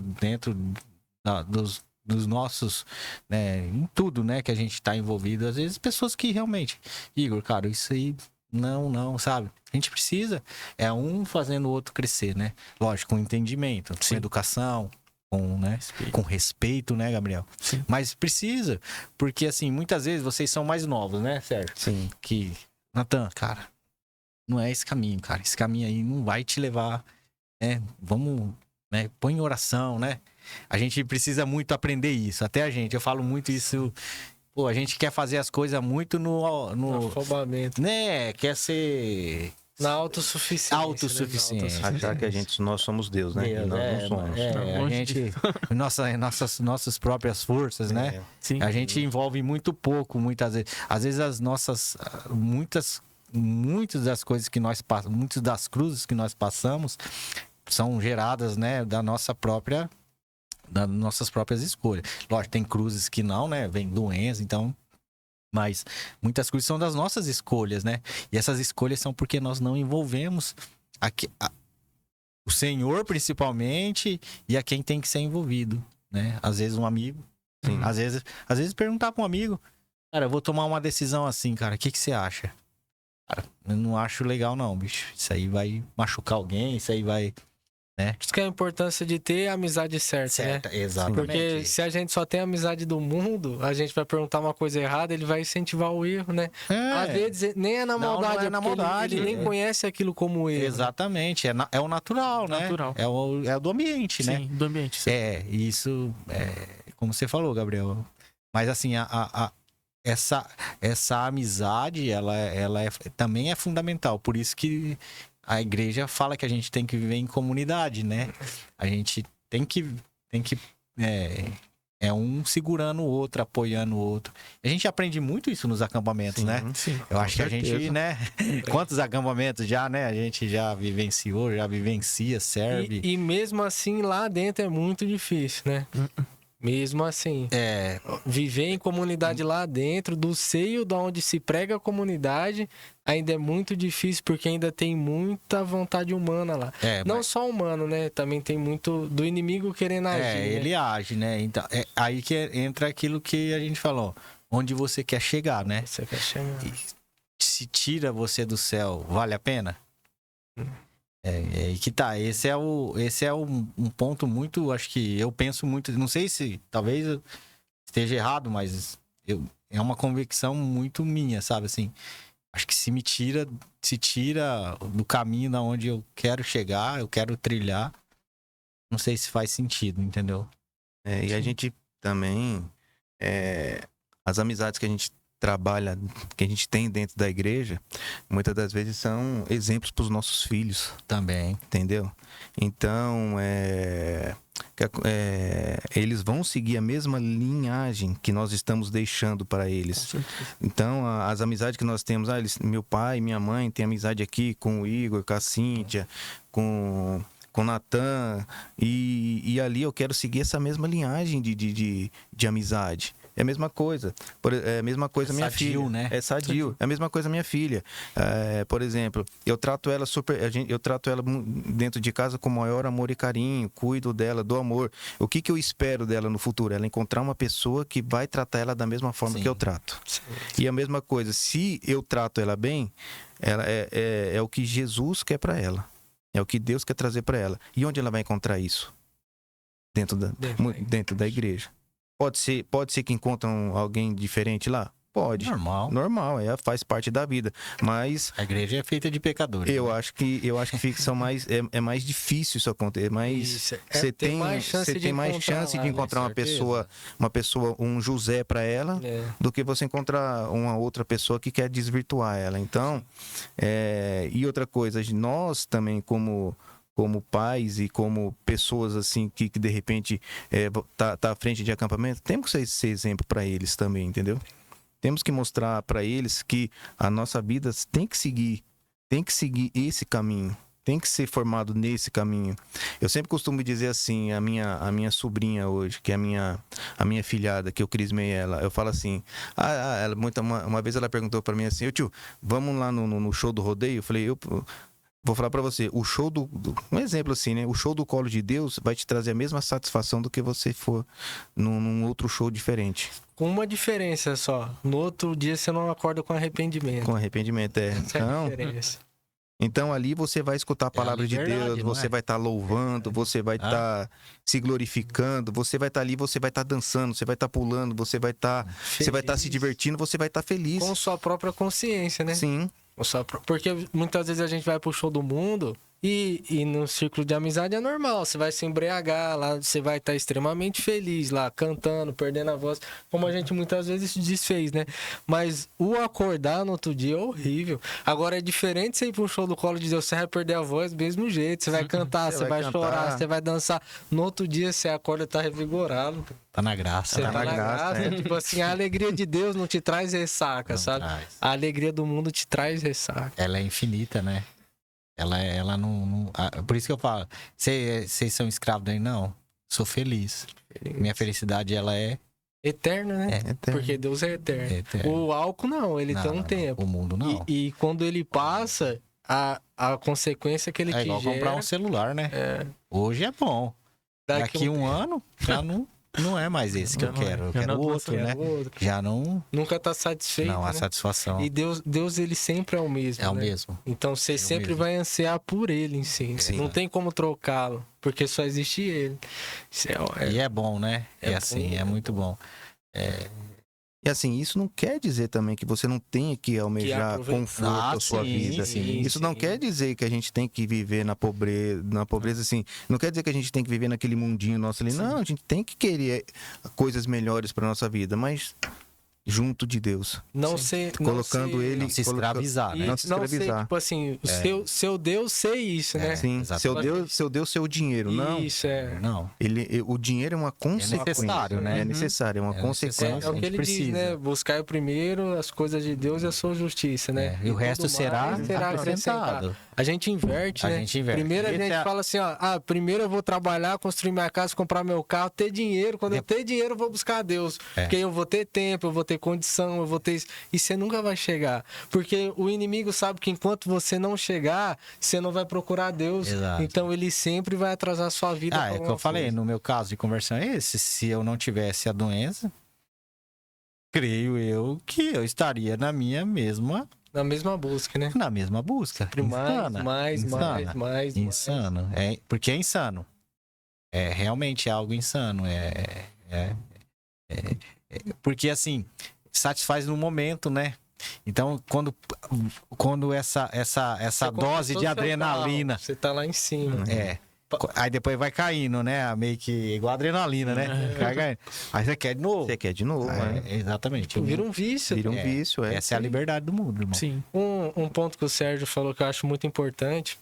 dos nossos, né, em tudo, né, que a gente tá envolvido. Às vezes pessoas que realmente, Igor, cara, isso aí não, sabe? A gente precisa, é um fazendo o outro crescer, né? Lógico, com entendimento, com educação, com, né, com respeito, né, Gabriel? Sim. Mas precisa, porque assim, muitas vezes vocês são mais novos, né, Sérgio? Sim. Que, Natan, cara, não é esse caminho, cara. Esse caminho aí não vai te levar, né? Vamos, né? Põe em oração, né? A gente precisa muito aprender isso. Até a gente, eu falo muito isso. Pô, a gente quer fazer as coisas muito no Afobamento. né? Quer ser Na autossuficiência. autossuficiente. Né? Achar que nós somos Deus, né? E Deus, nós não somos. a longe gente, nossas próprias forças, né? Sim. A gente envolve muito pouco, muitas vezes. Às vezes as nossas, muitas das coisas que nós passamos, muitas das cruzes que nós passamos são geradas, né, das nossas próprias escolhas. Lógico, tem cruzes que não, né, vem doença, então, mas muitas cruzes são das nossas escolhas, né? E essas escolhas são porque nós não envolvemos o Senhor, principalmente, e a quem tem que ser envolvido, né? Às vezes um amigo, Sim. às vezes perguntar para um amigo, cara, eu vou tomar uma decisão assim, cara, o que você acha? Cara, eu não acho legal não, bicho. Isso aí vai machucar alguém, isso aí vai, né? Isso que é a importância de ter a amizade certa, né? Exatamente. Porque se a gente só tem a amizade do mundo, a gente vai perguntar uma coisa errada, ele vai incentivar o erro, né? Às vezes nem é na Não, maldade, não é na porque maldade, ele nem conhece aquilo como erro. Exatamente, é o natural, né? Natural. É do ambiente, né? Sim, do ambiente. Sim. Isso como você falou, Gabriel. Mas assim, essa amizade, ela também é fundamental. Por isso que a igreja fala que a gente tem que viver em comunidade, né? A gente tem que um segurando o outro, apoiando o outro. A gente aprende muito isso nos acampamentos, né? Sim. Eu acho que a certeza. gente, né? Quantos acampamentos já, né? A gente já vivenciou, já vivencia, serve. E mesmo assim, lá dentro é muito difícil, né? Mesmo assim. Viver em comunidade lá dentro, do seio de onde se prega a comunidade, ainda é muito difícil, porque ainda tem muita vontade humana lá. Não só humano, né? Também tem muito do inimigo querendo agir. né? Ele age, né? Então, é aí que entra aquilo que a gente falou. Onde você quer chegar, né? Você quer chamar. Se tira você do céu, vale a pena? Que tá. Esse é um ponto muito, acho que eu penso muito, não sei se talvez eu esteja errado, mas é uma convicção muito minha, sabe assim? Acho que se tira do caminho da onde eu quero chegar, eu quero trilhar, não sei se faz sentido, entendeu? E a gente também, as amizades que a gente trabalha, que a gente tem dentro da igreja, muitas das vezes são exemplos para os nossos filhos. Também. Entendeu? Então, eles vão seguir a mesma linhagem que nós estamos deixando para eles. Então, as amizades que nós temos, meu pai e minha mãe têm amizade aqui com o Igor, com a Cíntia, com o Natan, e ali eu quero seguir essa mesma linhagem de amizade. É a mesma coisa. É a mesma coisa minha sadio, filha. Né? É sadio. É a mesma coisa minha filha. Por exemplo, eu trato ela dentro de casa com o maior amor e carinho, cuido dela, dou amor. O que eu espero dela no futuro? Ela encontrar uma pessoa que vai tratar ela da mesma forma que eu trato. Sim. E a mesma coisa, se eu trato ela bem, ela é o que Jesus quer para ela. É o que Deus quer trazer para ela. E onde ela vai encontrar isso? Dentro da igreja. Pode ser que encontram alguém diferente lá? Pode. Normal, faz parte da vida. Mas a igreja é feita de pecadores. Eu acho que é mais difícil isso acontecer. Você tem mais chance de encontrar uma pessoa, um José para ela, do que você encontrar uma outra pessoa que quer desvirtuar ela. Então, e outra coisa, nós também como pais e como pessoas assim que de repente tá à frente de acampamento, temos que ser exemplo para eles também, entendeu? Temos que mostrar para eles que a nossa vida tem que seguir esse caminho, tem que ser formado nesse caminho. Eu sempre costumo dizer assim, a minha sobrinha hoje, que é a minha filhada, que eu crismei ela, eu falo assim, uma vez ela perguntou para mim assim, tio, vamos lá no show do rodeio? Eu falei, vou falar pra você, o show um exemplo assim, né? O show do colo de Deus vai te trazer a mesma satisfação do que você for num outro show diferente. Com uma diferença só. No outro dia você não acorda com arrependimento. Com arrependimento, Essa é a diferença. Então ali você vai escutar a palavra de liberdade, Deus, não você é? vai estar louvando, você vai estar se glorificando, você vai estar ali, você vai estar dançando, você vai estar pulando, você vai estar se Feliz. divertindo, você vai estar feliz. Com sua própria consciência, né? Sim, Porque muitas vezes a gente vai pro show do mundo e no círculo de amizade é normal. Você vai se embriagar lá, você vai estar extremamente feliz lá, cantando, perdendo a voz, como a gente muitas vezes desfez, né? Mas o acordar no outro dia é horrível. Agora é diferente você ir pra um show do colo de Deus, você vai perder a voz do mesmo jeito. Você vai cantar, Você você vai vai cantar. chorar, você vai dançar. No outro dia você acorda, tá revigorado. Tá na graça. Você né? tá na graça. é. Tipo assim, a alegria de Deus não te traz ressaca, Não sabe? traz. A alegria do mundo te traz ressaca. Ela é infinita, né? Ela por isso que eu falo, vocês são escravos daí? Não, sou feliz. Minha felicidade, ela é Eterno, né? eterno. Porque Deus é eterno. eterna. O álcool não, ele tem um tempo. O mundo não. E quando ele passa, a consequência que ele É te igual gera... comprar um celular, né? é, Hoje é bom. Daqui um ano, já não é mais esse que eu Já não é. quero. Eu Já quero não outro, quer né? o outro. Já não... Nunca tá satisfeito, Não, a né? satisfação E Deus, ele sempre é o mesmo, é o né? mesmo. Então você sempre mesmo. vai ansiar por ele em si. Né? Sim. Não tem como trocá-lo, porque só existe ele. Isso E é bom, né? É É assim, bom, é muito bom. E assim, isso não quer dizer também que você não tenha que almejar aproveitar. conforto à sua sim, vida. sim, Isso não sim. quer dizer que a gente tem que viver na pobreza assim. Não quer dizer que a gente tem que viver naquele mundinho nosso ali. Não, a gente tem que querer coisas melhores para nossa vida, mas junto de Deus, Não ser... colocando ele, Não se escravizar, né? não se Não ser, escravizar. tipo assim, seu Deus ser isso, né? Sim, Exatamente. seu Deus, seu dinheiro, não. Isso, é. Não. O dinheiro é uma consequência. necessário, né? É necessário, é uma É consequência. É o que ele diz, precisa. né? Buscar primeiro as coisas de Deus e a sua justiça, né? E o tudo resto mais será acrescentado. A gente inverte, A né? gente inverte. Primeiro a Esse gente é- fala assim, ó, primeiro eu vou trabalhar, construir minha casa, comprar meu carro, ter dinheiro. Quando eu ter dinheiro, eu vou buscar a Deus. Porque eu vou ter tempo, eu vou ter condição, eu vou ter isso. E você nunca vai chegar. Porque o inimigo sabe que enquanto você não chegar, você não vai procurar Deus. Exato. Então ele sempre vai atrasar a sua vida. É pra que eu alguma falei, coisa. no meu caso de conversão é esse. Se eu não tivesse a doença, creio eu que eu estaria na minha mesma busca, né? na mesma busca. Mais, mais. Insano. Porque é insano. É realmente algo insano. Porque assim, satisfaz no momento, né? Então, quando essa Você dose conquistou de seu adrenalina. carro, você tá lá em cima. Aí depois vai caindo, né? Meio que igual adrenalina, né? Vai caindo. Aí você quer de novo. Você quer de novo, né? Exatamente. Vira um vício. Vira um vício, é. Essa é a liberdade do mundo, irmão. Sim. Um ponto que o Sérgio falou que eu acho muito importante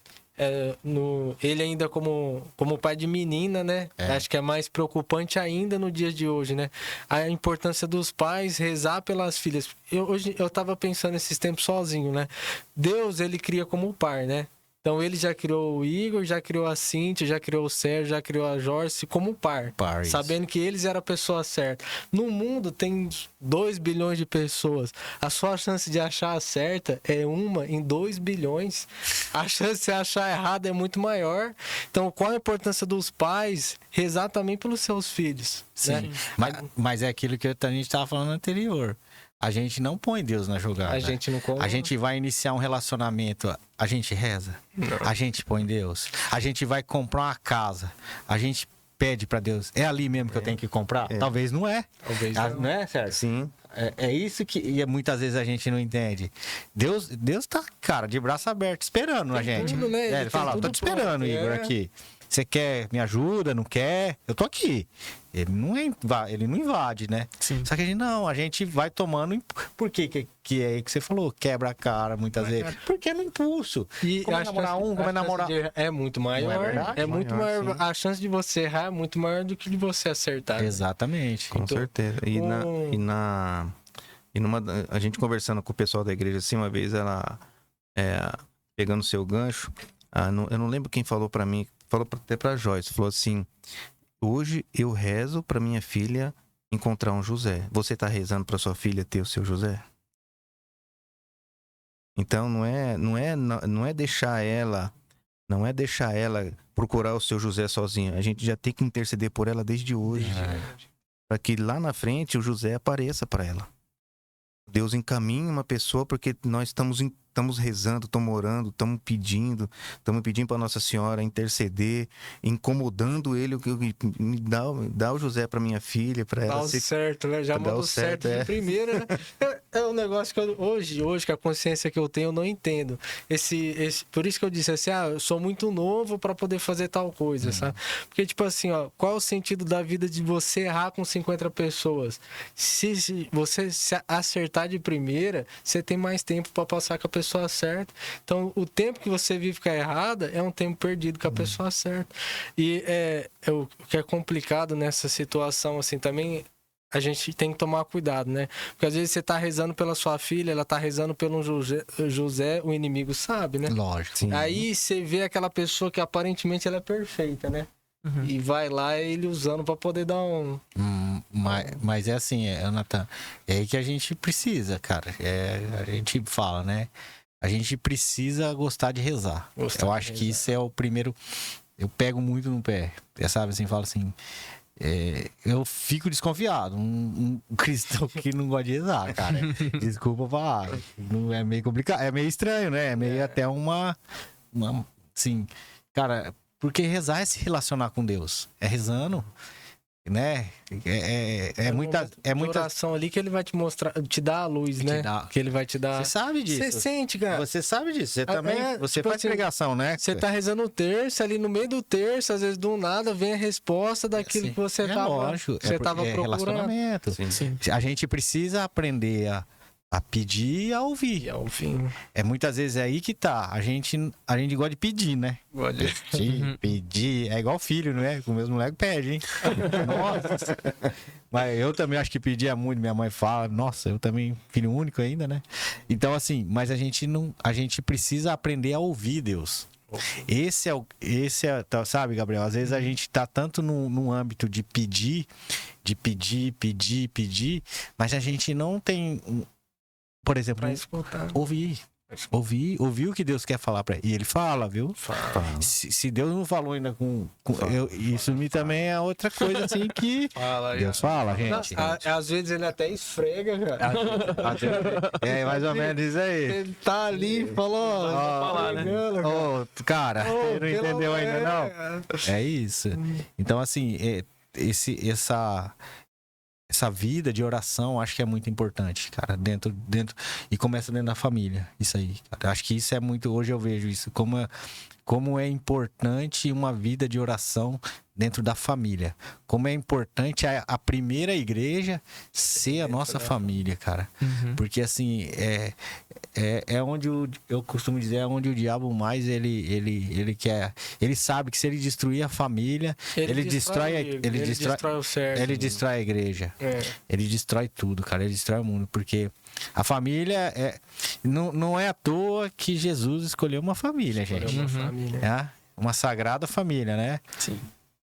ele ainda como pai de menina, né? Acho que é mais preocupante ainda no dia de hoje, né? A importância dos pais rezar pelas filhas. Hoje eu tava pensando esses tempos sozinho, né? Deus, ele cria como pai, né? Então ele já criou o Igor, já criou a Cíntia, já criou o Sérgio, já criou a Joyce como par. Isso. Sabendo que eles eram a pessoa certa. No mundo tem 2 bilhões de pessoas. A sua chance de achar a certa é 1 em 2 bilhões. A chance de você achar errado é muito maior. Então, qual a importância dos pais rezar também pelos seus filhos? Sim. Né? Mas é aquilo que a gente estava falando anterior. A gente não põe Deus na jogada. A gente não A gente vai iniciar um relacionamento, a gente reza. A gente põe Deus. A gente vai comprar uma casa. A gente pede pra Deus. É ali mesmo que eu tenho que comprar? Talvez não é. Talvez Não é, Sérgio? Sim. É isso que muitas vezes a gente não entende. Deus tá, cara, de braço aberto, esperando a gente. tudo, né? Ele Ele fala, tem tô tudo te esperando, pronto, Igor, aqui. Você quer, me ajuda, não quer? Eu tô aqui. Ele não invade, né? Sim. Só que a gente vai tomando... Por que é aí que você falou? Quebra a cara muitas vezes. Porque é no impulso. E Como é a namorar chance- como a é namorar... chance de errar é muito maior. Não é verdade? É muito Maior, maior. sim. A chance de você errar é muito maior do que de você acertar. né? Exatamente. Com Então, certeza. A gente conversando com o pessoal da igreja assim, uma vez ela pegando o seu gancho, eu não lembro quem falou pra mim, falou até pra Joyce, falou assim: hoje eu rezo pra minha filha encontrar um José. Você tá rezando pra sua filha ter o seu José? Então não é deixar ela procurar o seu José sozinha. A gente já tem que interceder por ela desde hoje, para que lá na frente o José apareça para ela. Deus encaminha uma pessoa, porque nós estamos rezando, estamos orando, estamos pedindo para Nossa Senhora interceder, incomodando ele, me dá o José para minha filha, para ela ser certo, né? Já mandou certo de primeira, né? É um negócio que hoje com a consciência que eu tenho, eu não entendo. Por isso que eu disse assim, eu sou muito novo para poder fazer tal coisa, sabe? Porque, tipo assim, qual é o sentido da vida de você errar com 50 pessoas? Se você se acertar de primeira, você tem mais tempo para passar com a pessoa certa. Então, o tempo que você vive com a errada é um tempo perdido com a pessoa certa. E o que é complicado nessa situação, assim, também a gente tem que tomar cuidado, né? Porque às vezes você tá rezando pela sua filha, ela tá rezando pelo José, o inimigo sabe, né? Lógico. Sim. Aí você vê aquela pessoa que aparentemente ela é perfeita, né? E vai lá ele usando pra poder dar um... Mas é assim, Natan, é aí que a gente precisa, cara. A gente fala, né? A gente precisa gostar de rezar. Eu acho que isso é o primeiro... Eu pego muito no pé. Sabe assim, falo assim... eu fico desconfiado. Um cristão que não gosta de rezar, cara. Desculpa falar. É meio complicado. É meio estranho, né? É meio até uma... Assim, cara... Porque rezar é se relacionar com Deus. É rezando, né? É muita oração ali que ele vai te mostrar, te dar a luz, né? Que ele vai te dar. Você sabe disso. Você sente, cara. Você sabe disso. Você também. Você tipo faz assim, pregação, né? Você tá rezando o terço, ali no meio do terço, às vezes do nada vem a resposta daquilo que você tava. Lógico. Você tava procurando. Relacionamento. Sim. A gente precisa aprender a pedir e a ouvir. Muitas vezes é aí que tá. A gente gosta de pedir, né? Pedir. É igual filho, não é? Com meus moleques pede, hein? Nossa. Mas eu também acho que pedir é muito. Minha mãe fala, nossa, eu também, filho único ainda, né? Então, assim, mas a gente precisa aprender a ouvir Deus. Esse é, sabe, Gabriel? Às vezes a gente tá tanto num âmbito de pedir, mas a gente não tem... Por exemplo, ouvir o que Deus quer falar pra ele. E ele fala, viu? Fala. Se Deus não falou ainda isso também é outra coisa assim que Deus fala, gente. Às vezes ele até esfrega, cara. É mais ou menos isso aí. Ele tá ali e falou, cara, você não entendeu ainda não? É isso. Então, assim, essa vida de oração, acho que é muito importante, cara, dentro e começa dentro da família, isso aí, cara. Acho que isso é muito, hoje eu vejo isso, como é importante uma vida de oração dentro da família, como é importante a primeira igreja ser a nossa família, cara, porque assim, é onde eu costumo dizer, é onde o diabo mais ele quer, ele sabe que se ele destruir a família, ele destrói o certo, ele destrói a igreja, ele destrói tudo, cara, ele destrói o mundo, porque a família não é à toa que Jesus escolheu uma família, gente. Uma sagrada família, né? Sim.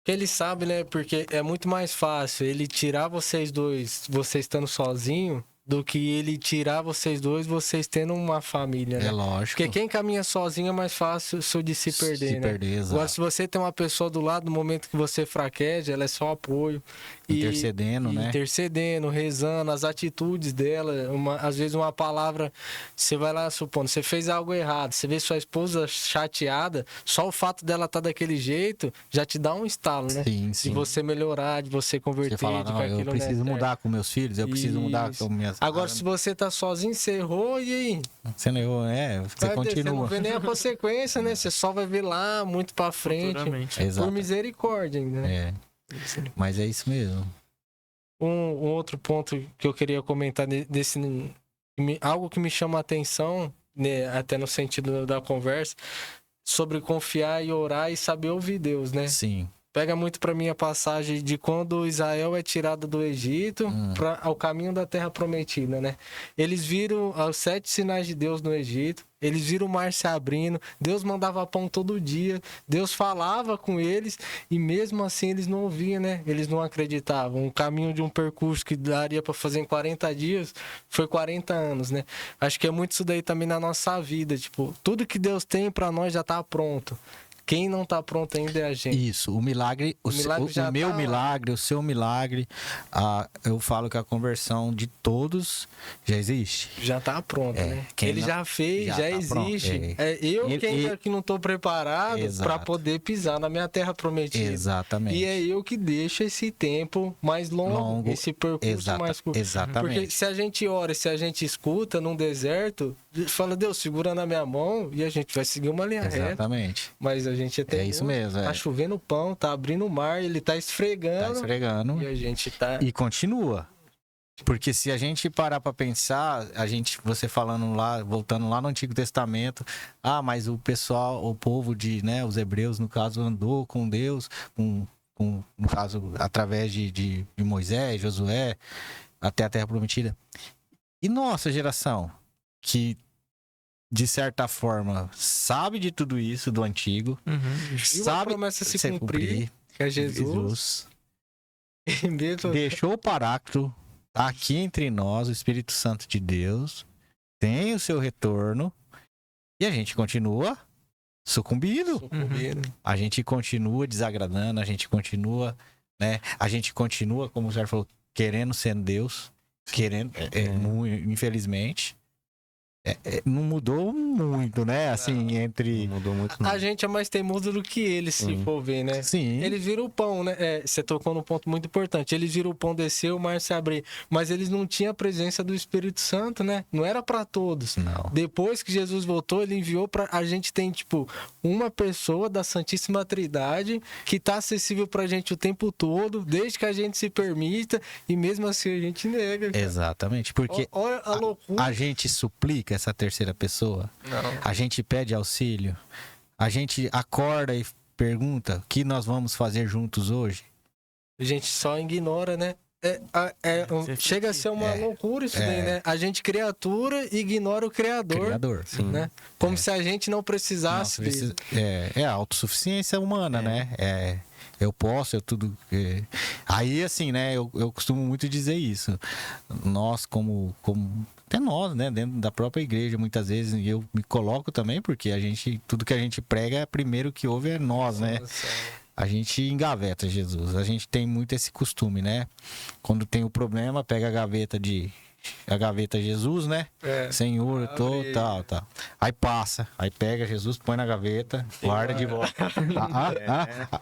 Ele sabe, né? Porque é muito mais fácil ele tirar vocês dois, vocês estando sozinho, do que ele tirar vocês dois, vocês tendo uma família, né? É lógico. Porque quem caminha sozinho é mais fácil de se perder, né? Agora, se você tem uma pessoa do lado, no momento que você fraqueja, ela é só apoio. Intercedendo, né? Intercedendo, rezando, as atitudes dela. Às vezes uma palavra, você vai lá, supondo, você fez algo errado, você vê sua esposa chateada, só o fato dela estar daquele jeito já te dá um estalo, né? Sim. De você melhorar, de você converter. Você fala, não, eu preciso mudar com meus filhos, eu preciso mudar com minhas... Agora, se você tá sozinho, você errou, e aí? Você não errou, você continua. Você não vê nem a consequência, né? Você só vai ver lá, muito pra frente. Exato. Por misericórdia ainda, né? Mas é isso mesmo. Um outro ponto que eu queria comentar algo que me chama a atenção, né, até no sentido da conversa, sobre confiar e orar e saber ouvir Deus, né? Sim. Pega muito pra mim a passagem de quando Israel é tirado do Egito ao caminho da Terra Prometida, né? Eles viram os 7 sinais de Deus no Egito, Eles viram o mar se abrindo, Deus mandava pão todo dia, Deus falava com eles e mesmo assim eles não ouviam, né? Eles não acreditavam. O caminho de um percurso que daria para fazer em 40 dias foi 40 anos, né? Acho que é muito isso daí também na nossa vida, tipo, tudo que Deus tem para nós já tá pronto. Quem não tá pronto ainda é a gente. Isso, o milagre, o já meu tá lá. milagre, o seu milagre, eu falo que a conversão de todos já existe. Já tá pronto, né? quem Ele não- já fez, já já tá pronto, existe. É eu que não tô preparado Exato. para poder pisar na minha terra prometida. Exatamente. E é eu que deixo esse tempo mais longo, esse percurso mais curto. Exatamente. Porque se a gente ora, se a gente escuta num deserto, fala, Deus, segura na minha mão e a gente vai seguir uma linha reta. Exatamente. Mas a gente É isso mesmo, Tá é. chovendo pão, tá abrindo o mar, ele tá Tá esfregando. esfregando. E a gente tá. E continua. Porque se a gente parar para pensar, você falando lá, voltando lá no Antigo Testamento, mas o pessoal, o povo né, os hebreus, no caso, andou com Deus, no caso, através de Moisés, Josué, até a Terra Prometida. E nossa geração, que de certa forma sabe de tudo isso do antigo, Uhum. Viu a sabe promessa se cumprir, que é Jesus. E mesmo deixou o Paráclito aqui entre nós, o Espírito Santo de Deus, tem o seu retorno e a gente continua sucumbindo. sucumbindo. A gente continua desagradando, a gente continua, né? A gente continua, como o senhor falou, querendo ser Deus, querendo, infelizmente. Não mudou muito, né? Assim, entre. Não mudou muito, não. A gente é mais teimoso do que eles, se Sim. for ver, né? Sim. Eles viram o pão, né? Você tocou num ponto muito importante. Eles viram o pão descer, o mar se abrir. Mas eles não tinham a presença do Espírito Santo, né? Não era para todos. Não. Depois que Jesus voltou, ele enviou para a gente tem tipo uma pessoa da Santíssima Trindade que tá acessível pra gente o tempo todo, desde que a gente se permita e mesmo assim a gente nega. cara. Exatamente. Porque Olha a loucura. a gente suplica essa terceira pessoa, Não. a gente pede auxílio, a gente acorda e pergunta o que nós vamos fazer juntos hoje. A gente só ignora, né? Chega a ser uma loucura isso daí, né? A gente, criatura, ignora o Criador. Sim. Né? Como se a gente não precisasse Não, dele. É a autossuficiência humana, né? Eu posso, eu tudo. Aí, assim, né? Eu costumo muito dizer isso. Nós, como até nós, né? Dentro da própria igreja, muitas vezes, e eu me coloco também, porque tudo que a gente prega, primeiro que ouve é nós, né? Nossa. A gente engaveta Jesus. A gente tem muito esse costume, né? Quando tem o problema, pega a gaveta Jesus, né? Senhor, eu tô, Abre. tal. Aí passa, aí pega Jesus, põe na gaveta, guarda de volta.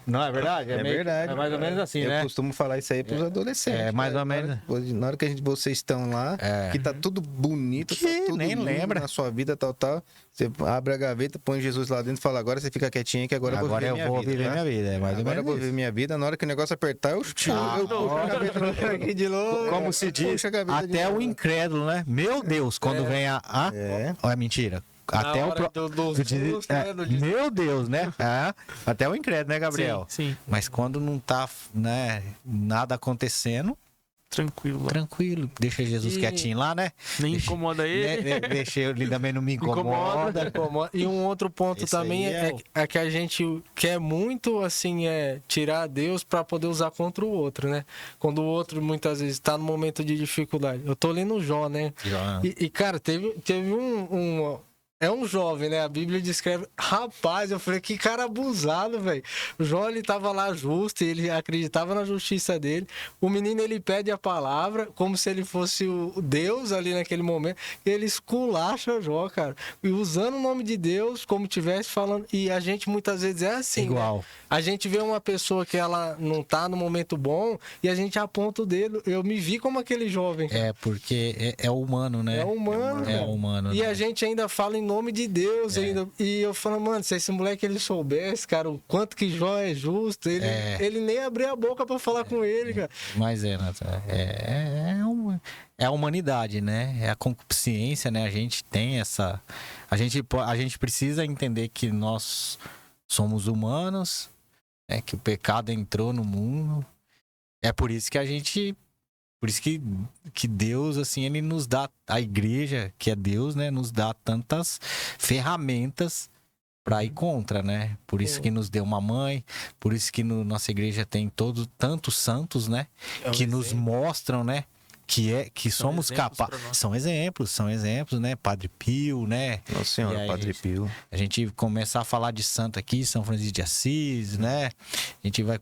Não é verdade? É verdade. É mais ou menos assim, Eu né? costumo falar isso aí pros adolescentes. É, mais cara. ou menos. Na hora que vocês estão lá, que tá tudo bonito, Que tá tudo nem lindo lembra. na sua vida, tal. Você abre a gaveta, põe Jesus lá dentro e fala, agora você fica quietinho que agora eu vou viver minha vida. viver minha vida. É mais ou Agora eu menos vou isso. viver minha vida. Na hora que o negócio apertar, eu puxo a gaveta aqui de novo. Como se diz, Puxa a gaveta de até o novo. incrédulo, né? Meu Deus, quando vem é mentira. Até o Meu Deus, né? Até o incrédulo, né, Gabriel? Sim, Mas quando não tá, né, nada acontecendo, tranquilo. tranquilo. Deixa Jesus quietinho lá, né? Nem incomoda ele. Deixa ele também não me incomoda. E um outro ponto Esse também aí é que a gente quer muito, assim, tirar Deus para poder usar contra o outro, né? Quando o outro, muitas vezes, está no momento de dificuldade. Eu tô lendo Jó, né? Cara, teve é um jovem, né? A Bíblia descreve... Rapaz, eu falei, que cara abusado, velho. O Jó, ele tava lá justo, ele acreditava na justiça dele. O menino, ele pede a palavra como se ele fosse o Deus ali naquele momento. E ele esculacha o Jó, cara. E usando o nome de Deus como tivesse falando... E a gente, muitas vezes, é assim, Igual. né? A gente vê uma pessoa que ela não tá no momento bom e a gente aponta o dedo. Eu me vi como aquele jovem. É, porque é humano, né? É humano, É cara. humano. E né? a gente ainda fala em nome de Deus ainda. E eu falo, mano, se esse moleque ele soubesse, cara, o quanto que Jó é justo, ele nem abria a boca pra falar com ele, cara. Mas Nathan, é a humanidade, né? É a concupiscência, né? A gente tem essa... A gente precisa entender que nós somos humanos, que o pecado entrou no mundo. É por isso que a gente Por isso que Deus, assim, ele nos dá, a igreja, que é Deus, né, nos dá tantas ferramentas para ir contra, né? Por isso que nos deu uma mãe, por isso que nossa igreja tem tantos santos, né? É um Que nos exemplo. mostram, né? Que somos exemplos pra capazes. nós. São exemplos, né? Padre Pio, né? Nossa E Senhora, aí, Padre Pio. A gente começar a falar de santo aqui, São Francisco de Assis, né? A gente vai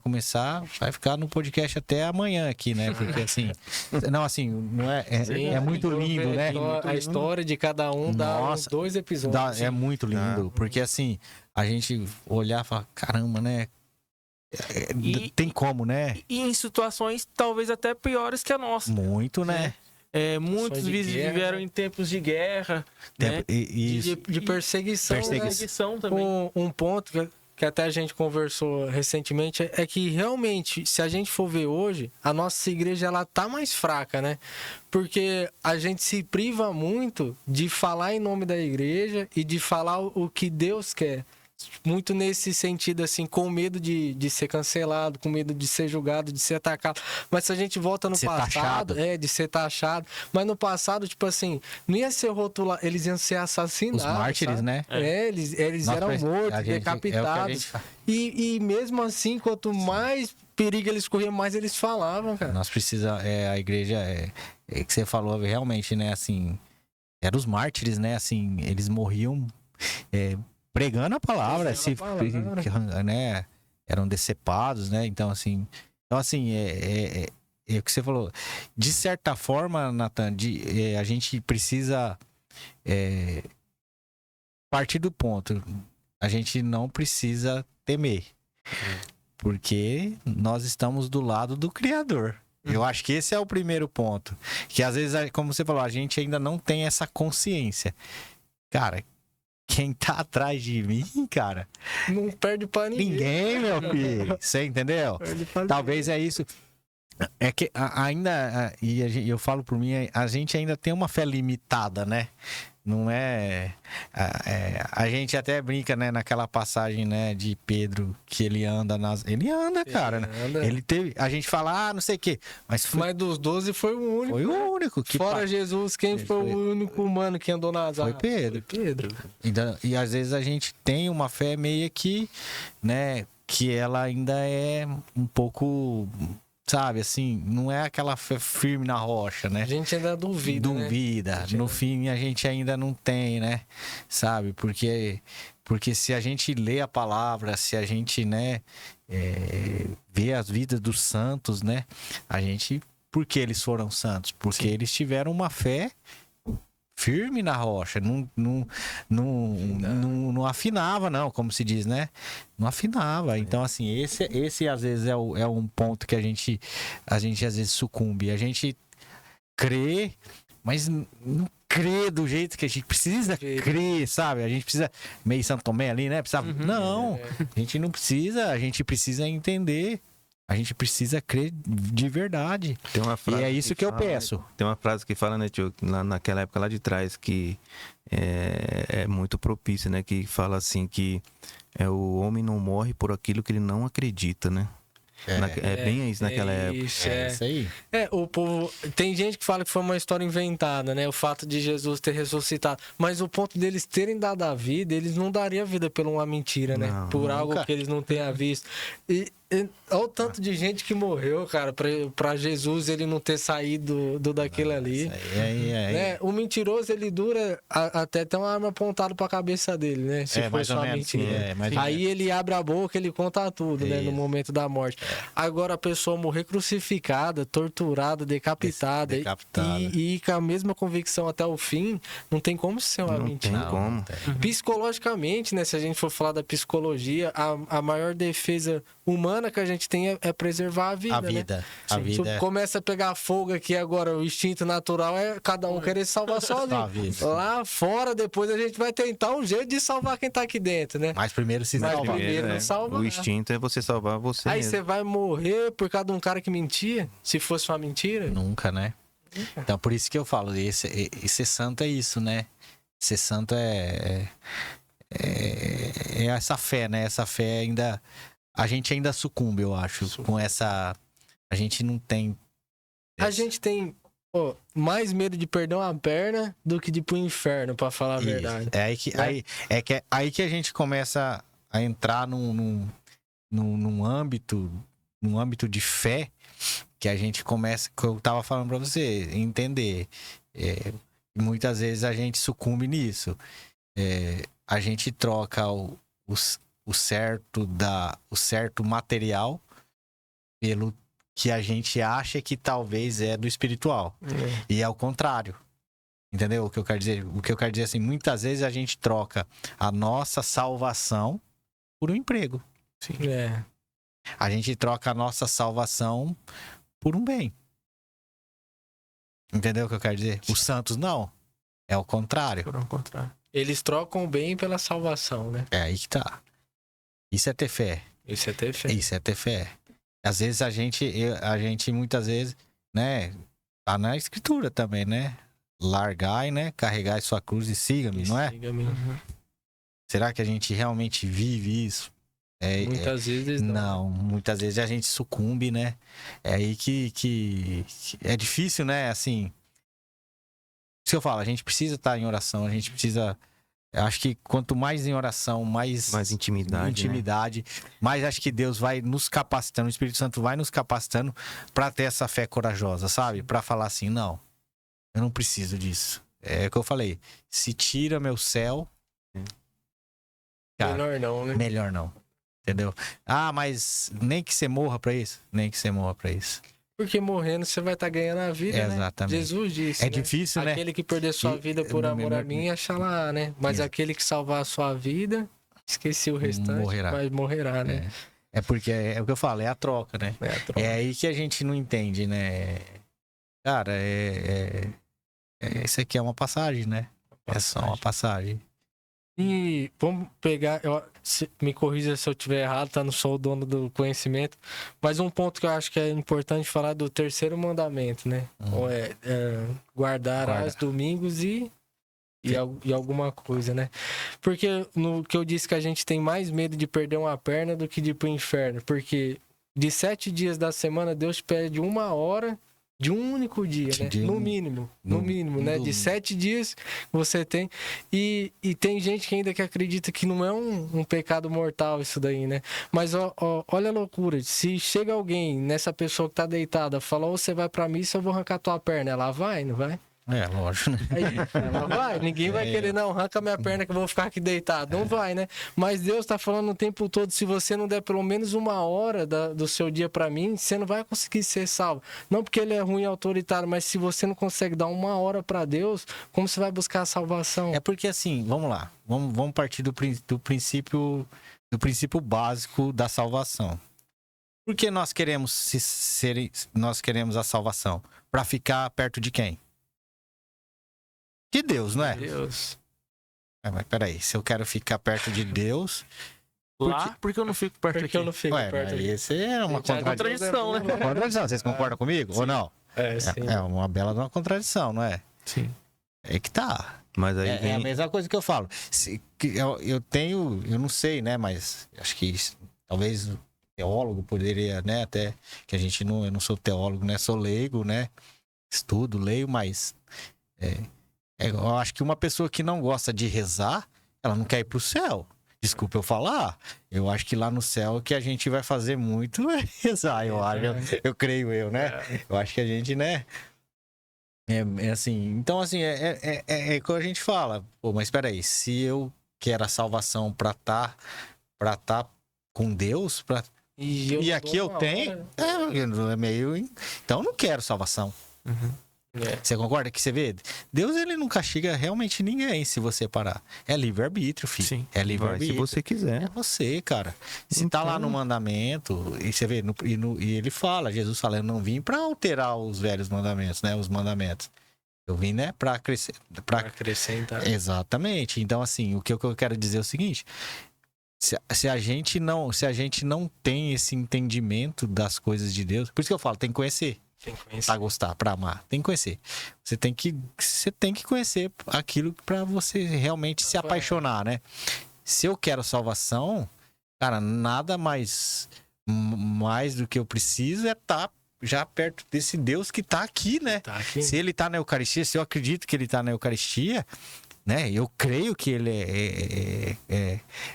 ficar no podcast até amanhã aqui, né? Porque assim, não, assim, não Sim, é muito eu lindo, ver né? A história de cada um dá uns Nossa, 2 episódios. É muito lindo, porque assim, a gente olhar e falar, caramba, né? Tem como, né? E em situações talvez até piores que a nossa. Muito, né? Muitos de guerra. viveram em tempos de guerra, né? De perseguição, né? Perseguição também. Um ponto que até a gente conversou recentemente é que realmente, se a gente for ver hoje, a nossa igreja ela tá mais fraca, né? Porque a gente se priva muito de falar em nome da igreja e de falar o que Deus quer. Muito nesse sentido, assim, com medo de ser cancelado, com medo de ser julgado, de ser atacado. Mas se a gente volta no Ser passado, taxado. de ser taxado. Mas no passado, tipo assim, não ia ser rotulado, eles iam ser assassinados. Os mártires, sabe? né? Eles Nossa, eram mortos, a gente- decapitados. é o que E mesmo assim, quanto mais perigo eles corriam, mais eles falavam, cara. Nós precisamos, a igreja, que você falou realmente, né, assim, eram os mártires, né, assim, eles morriam pregando a palavra, Pregando a palavra. né, eram decepados, né, então assim, é o que você falou, de certa forma, Nathan, a gente precisa partir do ponto, a gente não precisa temer, porque nós estamos do lado do Criador. Eu acho que esse é o primeiro ponto. Que às vezes, como você falou, a gente ainda não tem essa consciência. Cara, quem tá atrás de mim, cara, Não perde pra ninguém. ninguém, meu filho. Você entendeu? Perde pra Talvez é isso. É que ainda, eu falo por mim, a gente ainda tem uma fé limitada, né? Não é. A gente até brinca, né, naquela passagem, né, de Pedro, que ele anda Ele anda, cara. Né? anda. Ele teve. A gente fala, não sei o quê. Mas Mas dos 12 foi o único. foi o único que. Fora Jesus, quem foi o único humano que andou nas Foi águas? Pedro. Foi Pedro. E às vezes a gente tem uma fé meio que, né, que ela ainda é um pouco, sabe, assim, não é aquela fé firme na rocha, né? A gente ainda duvida, né? Duvida. No fim, a gente ainda não tem, né? Sabe? Porque se a gente lê a palavra, se a gente, né, vê as vidas dos santos, né? A gente... Por que eles foram santos? Porque eles tiveram uma fé firme na rocha, não afinava, não, como se diz, né? Não afinava. Então, assim, esse às vezes é um ponto que a gente às vezes sucumbe. A gente crê, mas não crê do jeito que a gente precisa crer, sabe? A gente precisa meio Santo Tomé ali, né? Precisa... Não, a gente não precisa, a gente precisa entender. A gente precisa crer de verdade. Tem uma frase E é isso que eu fala, né? peço. Tem uma frase que fala, né, tio, naquela época lá de trás, que é muito propícia, né? Que fala assim que o homem não morre por aquilo que ele não acredita, né? Bem isso naquela época. Isso, É isso aí. o povo... Tem gente que fala que foi uma história inventada, né? O fato de Jesus ter ressuscitado. Mas o ponto deles terem dado a vida, eles não dariam a vida por uma mentira, né? Não, por algo nunca. que eles não tenham visto. E olha o tanto de gente que morreu, cara, pra Jesus ele não ter saído daquilo ali. Isso aí, Né? O mentiroso, ele dura até ter uma arma apontada pra cabeça dele, né? Se for mais ou só menos, mentira. mais ou Aí ele abre a boca, ele conta tudo, né? No Isso. momento da morte. Agora a pessoa morrer crucificada, torturada, decapitada, Decapitada. E com a mesma convicção até o fim, não tem como ser uma Não mentira. tem como. Psicologicamente, né? Se a gente for falar da psicologia, a maior defesa humana que a gente tem é preservar a vida. A vida. Né? A vida. Começa a pegar fogo aqui agora, o instinto natural é cada um querer salvar Salvar a sozinho. vida. Lá fora, depois a gente vai tentar um jeito de salvar quem tá aqui dentro, né? Mas primeiro se Mas salvar. primeiro não salvar. O instinto é você salvar você Aí mesmo. você vai morrer por causa de um cara que mentia? Se fosse uma mentira? Nunca, né? Então, por isso que eu falo, ser santo é isso, né? Ser santo é essa fé, né? Essa fé ainda... A gente ainda sucumbe, eu acho, com essa... A gente não tem A gente tem mais medo de perder uma perna do que de ir pro inferno, pra falar a verdade. É aí que a gente começa a entrar num âmbito de fé, que a gente começa, que eu tava falando pra você, entender. Muitas vezes a gente sucumbe nisso. A gente troca o certo material pelo que a gente acha que talvez é do espiritual. E é o contrário. Entendeu o que eu quero dizer? O que eu quero dizer assim, muitas vezes a gente troca a nossa salvação por um emprego. Sim. A gente troca a nossa salvação por um bem. Entendeu o que eu quero dizer? Os santos não. É o contrário. Por um contrário. Eles trocam o bem pela salvação, né? É aí que tá. Isso é ter fé. Isso é ter fé. Isso é ter fé. Às vezes a gente muitas vezes, né? Tá na escritura também, né? Largai, né? Carregai sua cruz e siga-me, não é? Siga-me. Será que a gente realmente vive isso? Muitas vezes não. Muitas vezes a gente sucumbe, né? É aí que é difícil, né? Assim, isso que eu falo, a gente precisa estar em oração, a gente precisa... Eu acho que quanto mais em oração, mais intimidade, mais acho que Deus vai nos capacitando, o Espírito Santo vai nos capacitando para ter essa fé corajosa, sabe? Para falar assim, não, eu não preciso disso. É o que eu falei, se tira meu céu... Cara, Melhor não, né? melhor não. Entendeu? Mas nem que você morra pra isso. Nem que você morra pra isso. Porque morrendo você vai estar ganhando a vida, né? Exatamente. Jesus disse, É difícil, né? Aquele que perder sua vida por amor a mim, acha lá, né? Mas Isso. aquele que salvar a sua vida, esqueci o restante, mas morrerá, né? É porque é o que eu falo, é a troca, né? É a troca. É aí que a gente não entende, né? Cara, isso aqui é uma passagem, né? É só uma passagem. E vamos pegar, me corrija se eu estiver errado, tá? Não sou o dono do conhecimento, mas um ponto que eu acho que é importante falar do terceiro mandamento, né? Ou guardar aos domingos e alguma coisa, né? Porque no que eu disse que a gente tem mais medo de perder uma perna do que de ir pro inferno, porque de 7 dias da semana Deus pede 1 hora de um único dia, né? No mínimo, né? De 7 dias você tem. E tem gente que ainda que acredita que não é um pecado mortal isso daí, né? Mas olha a loucura. Se chega alguém nessa pessoa que tá deitada, fala, ou você vai pra missa, eu vou arrancar tua perna. Ela vai, não vai? Lógico, né? Aí, ela vai, ninguém vai querer, não, arranca minha perna que eu vou ficar aqui deitado. Não vai, né? Mas Deus tá falando o tempo todo, se você não der pelo menos 1 hora do seu dia pra mim, você não vai conseguir ser salvo. Não porque ele é ruim e autoritário, mas se você não consegue dar 1 hora pra Deus, como você vai buscar a salvação? É porque assim, vamos lá, vamos partir do princípio básico da salvação. Por que nós queremos nós queremos a salvação? Pra ficar perto de quem? De Deus, não é? Deus. Mas peraí, se eu quero ficar perto de Deus... Por que eu não fico perto Porque eu não fico perto aí isso é uma contradição, né? Contradição, vocês concordam comigo ou não? Sim. É uma bela de uma contradição, não é? Sim. É que tá. Mas aí É a mesma coisa que eu falo. Eu não sei, né? Mas acho que talvez o teólogo poderia, né? Até que eu não sou teólogo, né? Sou leigo, né? Estudo, leio, mas... eu acho que uma pessoa que não gosta de rezar, ela não quer ir pro céu. Desculpa eu falar. Eu acho que lá no céu o que a gente vai fazer muito é rezar, eu creio eu, né? Eu acho que a gente, né? É assim. Então, assim, é que a gente fala. Pô, mas espera aí, se eu quero a salvação pra tá com Deus, e aqui eu tenho, é meio... Então eu não quero salvação. Você concorda que você vê? Deus, ele não castiga realmente ninguém se você parar. É livre-arbítrio, filho. Sim. É livre-arbítrio. se você quiser. É você, cara. Se tá lá no mandamento, e você vê, e ele fala, Jesus fala, eu não vim pra alterar os velhos mandamentos, né? Os mandamentos. Eu vim, né, pra acrescentar. Exatamente. Então, assim, o que eu quero dizer é o seguinte... Se a gente não tem esse entendimento das coisas de Deus... Por isso que eu falo, tem que conhecer. Tem que conhecer. Pra gostar, pra amar. Tem que conhecer. Você tem que conhecer aquilo pra você realmente se apaixonar, né? Se eu quero salvação, cara, nada mais do que eu preciso é estar já perto desse Deus que tá aqui, né? Tá aqui. Se ele tá na Eucaristia, se eu acredito que ele tá na Eucaristia, né? Eu creio que ele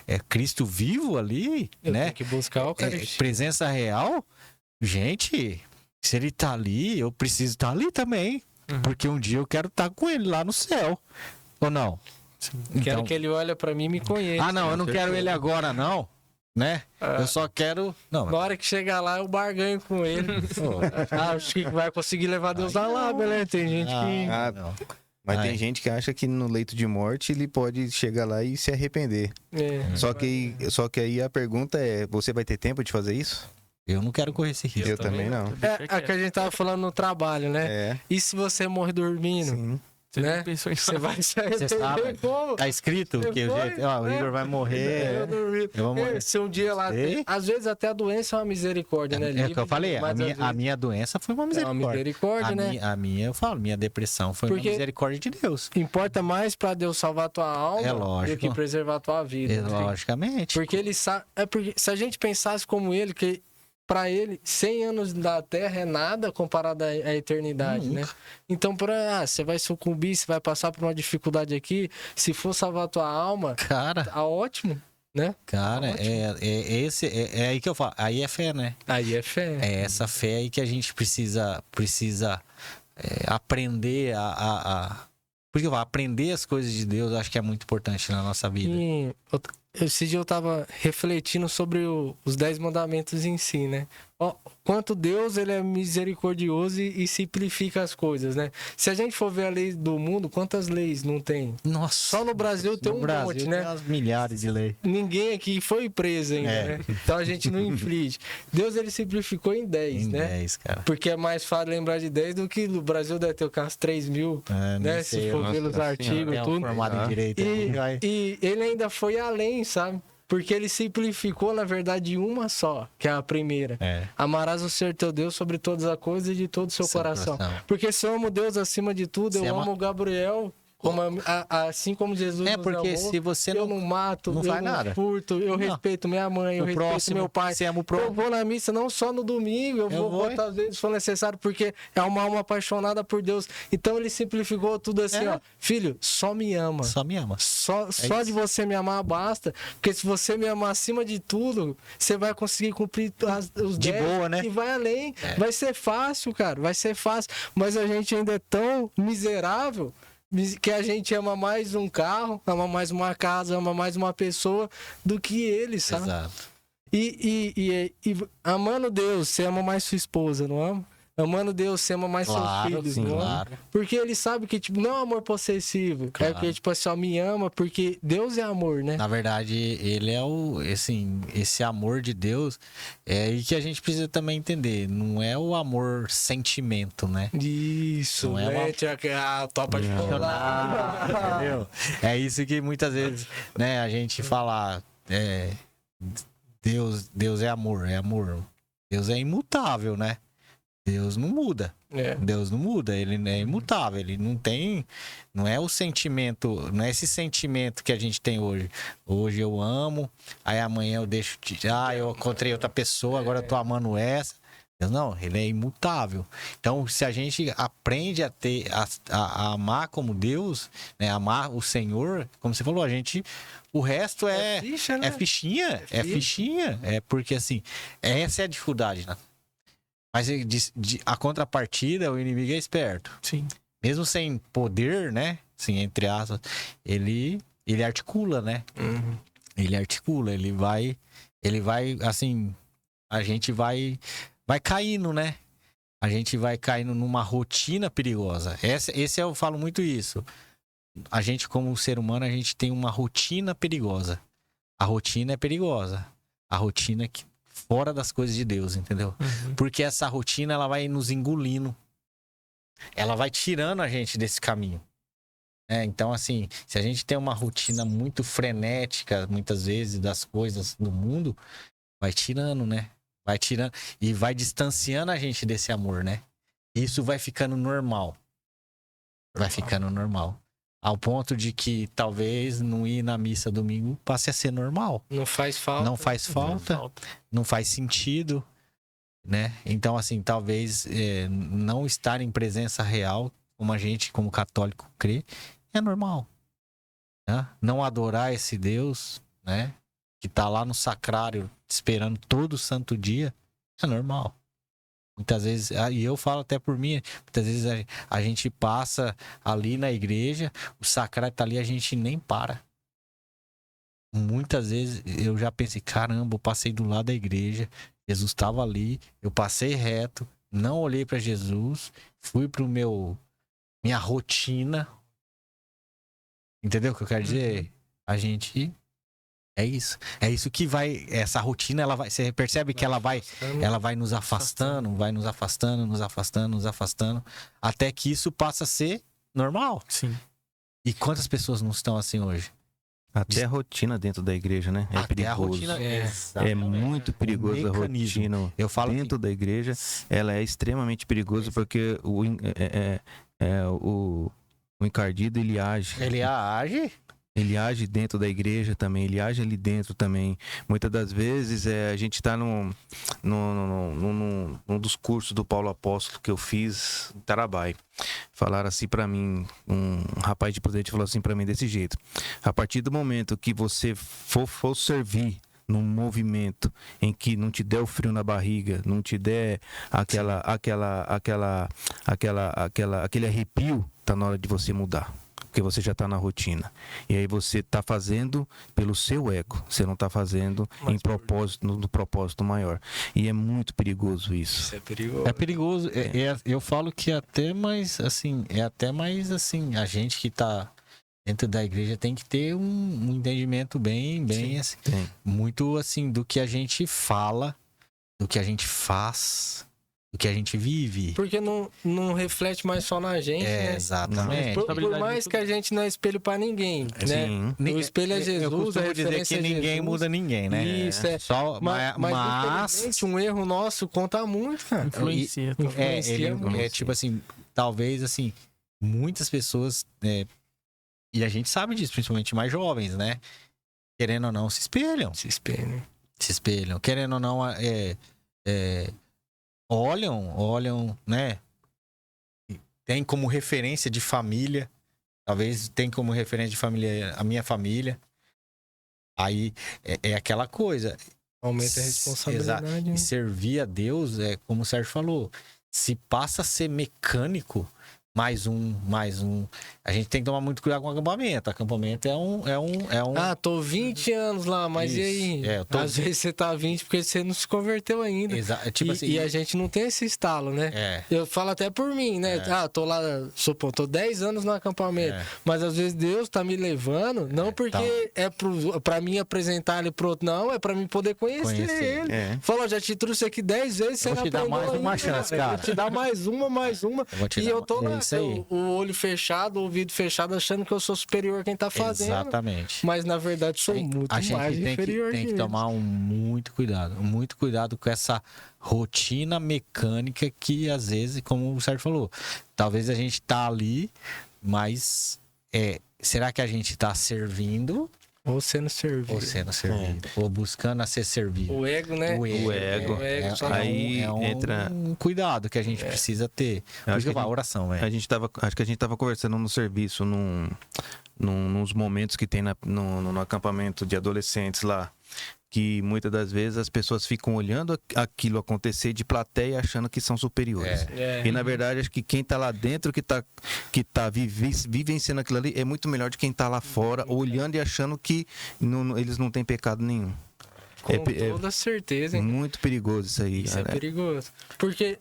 é Cristo vivo ali, Eu né? tenho que buscar o Eucaristia. Presença real. Gente, se ele tá ali, eu preciso estar ali também. Uhum. Porque um dia eu quero estar com ele lá no céu. Ou não? Quero Então- que ele olhe pra mim e me conheça. Ah, não, eu não quero ele agora, não. Né? Ah. Eu só quero. Não, Na hora que chegar lá, eu barganho com ele. Acho que vai conseguir levar Deus na lábia, né? Tem gente que... Ah, não. Mas Ai. tem gente que acha que no leito de morte ele pode chegar lá e se arrepender. É. Só que aí a pergunta é, você vai ter tempo de fazer isso? Eu não quero correr esse risco. Eu também não. É que a gente tava falando no trabalho, né? É, E se você morre dormindo, sim. Você né? não pensou em Você vai se Você sabe. arrepender como? Tá escrito que o Foi? jeito. Ó, o Igor vai morrer. Eu dormi. Eu vou morrer. Se um dia lá... Sei. Às vezes até a doença é uma misericórdia, né? É o que eu falei, Mas às a vezes minha doença foi uma é uma misericórdia. misericórdia, né? A minha, eu falo, minha depressão foi Porque- uma misericórdia de Deus. Importa mais pra Deus salvar tua alma É do lógico. que preservar tua vida. É, né? logicamente. Porque ele sabe. É porque se a gente pensasse como ele, que pra ele 100 anos da Terra é nada comparado à eternidade, né? Então, você vai sucumbir, você vai passar por uma dificuldade aqui. Se for salvar tua alma, Cara, tá ótimo, né? cara, Ótimo. é aí que eu falo. Aí é fé, né? Aí é fé. É essa fé aí que a gente precisa aprender porque eu falo, aprender as coisas de Deus, eu acho que é muito importante na nossa vida. Esse dia eu tava refletindo sobre os 10 mandamentos em si, né? Ó, quanto Deus ele é misericordioso e simplifica as coisas, né? Se a gente for ver a lei do mundo, quantas leis não tem? Nossa. Só no Brasil tem no um Brasil monte, tem né? umas milhares de leis. Ninguém aqui foi preso ainda, É. né? Então a gente não inflige. Deus ele simplificou em 10, Em né? 10, cara. Porque é mais fácil lembrar de 10 do que no Brasil deve ter o caso 3 mil, É, né? nem Se sei, for nossa pelos senhora. artigos e é um tudo. formado em direito. vai. E ele ainda foi além, sabe? Porque ele simplificou, na verdade, uma só, que é a primeira. É. Amarás o Senhor teu Deus sobre todas as coisas e de todo o seu coração. Porque se eu amo Deus acima de tudo, Você eu ama- amo o Gabriel, assim como Jesus É nos porque amou. se você Eu não. não mato, não eu faz não nada. furto, eu Não. respeito minha mãe, eu O respeito próximo, meu pai. você ama o Eu próximo. vou na missa não só no domingo, eu vou vou. quantas vezes for necessário, porque é uma alma apaixonada por Deus. Então ele simplificou tudo assim, É. ó. Filho, só me ama. Só me ama. Só isso. de você me amar basta. Porque se você me amar acima de tudo, você vai conseguir cumprir os De 10 boa, né? e vai além. Vai ser fácil, cara. Vai ser fácil. Mas a gente ainda é tão miserável que a gente ama mais um carro, ama mais uma casa, ama mais uma pessoa do que ele, sabe? Exato. E amando Deus, você ama mais sua esposa, não ama? Amando Deus, você ama mais Claro, seus filhos, sim, não ama? claro. Porque ele sabe que, tipo, não é um amor possessivo. Claro. É que, tipo assim, ó, me ama porque Deus é amor, né? Na verdade, ele é esse amor de Deus é aí que a gente precisa também entender. Não é o amor sentimento, né? Isso, Não é né? uma- Tinha que a topa de falar. Entendeu? É isso que muitas vezes, né, a gente fala, Deus é amor, é amor. Deus é imutável, né? Deus não muda. É. Deus não muda, ele é imutável, ele não tem, não é o sentimento, não é esse sentimento que a gente tem hoje. Hoje eu amo, aí amanhã eu deixo, eu encontrei outra pessoa, agora eu tô amando essa. Deus não, ele é imutável. Então, se a gente aprende a amar como Deus, né, amar o Senhor, como você falou, o resto é Ficha, né? é fichinha, É é fichinha. É porque, assim, essa é a dificuldade, né? Mas a contrapartida, o inimigo é esperto. Sim. Mesmo sem poder, né? Assim, entre aspas, ele articula, né? Uhum. Ele articula, ele vai, assim, a gente vai caindo, né? A gente vai caindo numa rotina perigosa. Eu falo muito isso. A gente, como ser humano, a gente tem uma rotina perigosa. A rotina é perigosa. A rotina que fora das coisas de Deus, entendeu? Uhum. Porque essa rotina, ela vai nos engolindo. Ela vai tirando a gente desse caminho. Então, assim, se a gente tem uma rotina muito frenética, muitas vezes, das coisas do mundo, vai tirando, né? Vai tirando e vai distanciando a gente desse amor, né? Isso vai ficando normal. Vai ficando normal. Ao ponto de que talvez não ir na missa domingo passe a ser normal. Não faz falta. Não faz falta, não faz sentido. né? Então, assim, talvez não estar em presença real, como a gente, como católico, crê, é normal. Né? Não adorar esse Deus, né? Que tá lá no sacrário, esperando todo santo dia, é normal. Muitas vezes, e eu falo até por mim, muitas vezes a gente passa ali na igreja, o sacrário tá ali, a gente nem para. Muitas vezes eu já pensei, caramba, eu passei do lado da igreja, Jesus estava ali, eu passei reto, não olhei para Jesus, fui pro minha rotina. Entendeu o que eu quero dizer? A gente é isso que vai, essa rotina ela vai, você percebe que ela vai nos afastando, nos afastando, até que isso passa a ser normal. Sim. E quantas pessoas não estão assim hoje? Até a rotina dentro da igreja, né? É Até a perigoso. rotina, É muito perigoso a rotina eu falo dentro da igreja. Ela é extremamente perigosa porque o encardido, ele age. Ele age? Ele age dentro da igreja também, ele age ali dentro também. Muitas das vezes a gente está num dos cursos do Paulo Apóstolo que eu fiz em Tarabai. Falaram assim para mim, um rapaz de Prudente falou assim para mim desse jeito: a partir do momento que você for servir num movimento em que não te der o frio na barriga, não te der aquele arrepio, tá na hora de você mudar. Porque você já está na rotina. E aí você está fazendo pelo seu ego. Você não está fazendo no propósito maior. E é muito perigoso isso. Isso é perigoso. É perigoso. Eu falo que é até mais assim, a gente que está dentro da igreja tem que ter um entendimento bem assim, muito assim, do que a gente fala, do que a gente faz, do que a gente vive. Porque não reflete mais só na gente, né? Exatamente. Por mais que a gente não é espelho pra ninguém, né? Sim. O espelho é Jesus, eu costumo dizer que ninguém muda ninguém, né? Isso, é. Só, Mas infelizmente, um erro nosso conta muito, cara. Influencia. Influencia tipo assim, talvez assim, muitas pessoas, e a gente sabe disso, principalmente mais jovens, né? Querendo ou não, se espelham. Se espelham. Querendo ou não, olham, né? Tem como referência de família. Talvez tem como referência de família a minha família. Aí é aquela coisa. Aumenta a responsabilidade. Exato. Né? E servir a Deus, como o Sérgio falou, se passa a ser mecânico, mais um. A gente tem que tomar muito cuidado com o acampamento. Acampamento é um... Ah, tô 20 anos lá, mas Isso. e aí? Às vezes você tá 20 porque você não se converteu ainda. Tipo assim, e a gente não tem esse estalo, né? Eu falo até por mim, né? Tô lá, tô 10 anos no acampamento. Mas às vezes Deus tá me levando, não porque é pra mim apresentar ele pro outro, não, é pra mim poder conhecer ele. Fala, já te trouxe aqui 10 vezes, você vou não te dar mais uma chance, cara. Vou te dar mais uma. E eu tô lá, aí. o olho fechado, o ouvido fechado, achando que eu sou superior a quem tá fazendo. Exatamente. Mas na verdade sou muito mais inferior. Tem que tomar muito cuidado com essa rotina mecânica que às vezes, como o Sérgio falou, talvez a gente tá ali, mas será que a gente tá servindo? Ou sendo servido. Ou buscando a ser servido. O ego, né? O ego. Aí entra um cuidado que a gente precisa ter. Por isso que a oração, acho que a gente tava conversando no serviço, nos momentos que tem no acampamento de adolescentes lá, que muitas das vezes as pessoas ficam olhando aquilo acontecer de plateia achando que são superiores. E na verdade, acho que quem tá lá dentro, que tá vivenciando aquilo ali, é muito melhor de quem tá lá fora, olhando e achando que eles não têm pecado nenhum. Com toda certeza, hein? Muito perigoso isso aí. Isso é perigoso. Porque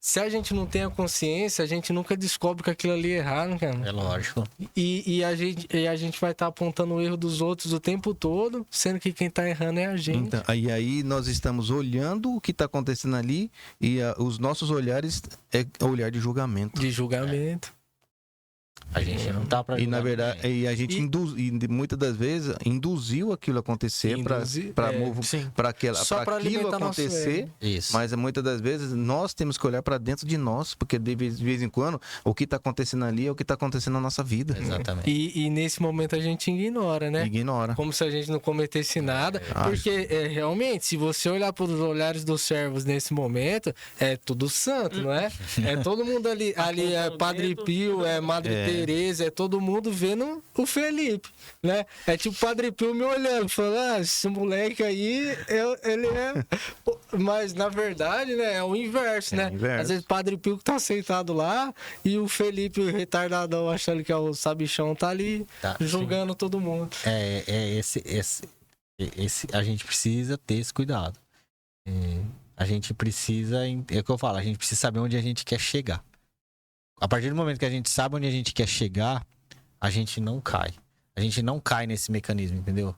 se a gente não tem a consciência, a gente nunca descobre que aquilo ali é errado, cara. É lógico. E a gente vai estar apontando o erro dos outros o tempo todo, sendo que quem tá errando é a gente. Então, e aí nós estamos olhando o que tá acontecendo ali e os nossos olhares é olhar de julgamento. De julgamento. A gente não tá pra E na julgar verdade, ninguém. e a gente muitas das vezes induziu aquilo a acontecer sim. para Só pra aquilo alimentar nosso acontecer. ego. Isso. Mas muitas das vezes nós temos que olhar para dentro de nós, porque de vez em quando o que está acontecendo ali é o que está acontecendo na nossa vida. Exatamente. E nesse momento a gente ignora, né? Ignora. Como se a gente não cometesse nada. Porque realmente, se você olhar para os olhares dos servos nesse momento, é tudo santo, não é? É todo mundo ali é Padre Pio, é Madre Teresa, é todo mundo vendo o Felipe, né? É tipo o Padre Pio me olhando, falando, esse moleque aí, ele é... Mas, na verdade, né, é o inverso, né? O inverso. Às vezes o Padre Pio que tá sentado lá e o Felipe, o retardadão, achando que é o sabichão, tá ali Tá, julgando todo mundo. Esse a gente precisa ter esse cuidado. A gente precisa, é o que eu falo, a gente precisa saber onde a gente quer chegar. A partir do momento que a gente sabe onde a gente quer chegar, a gente não cai. A gente não cai nesse mecanismo, entendeu?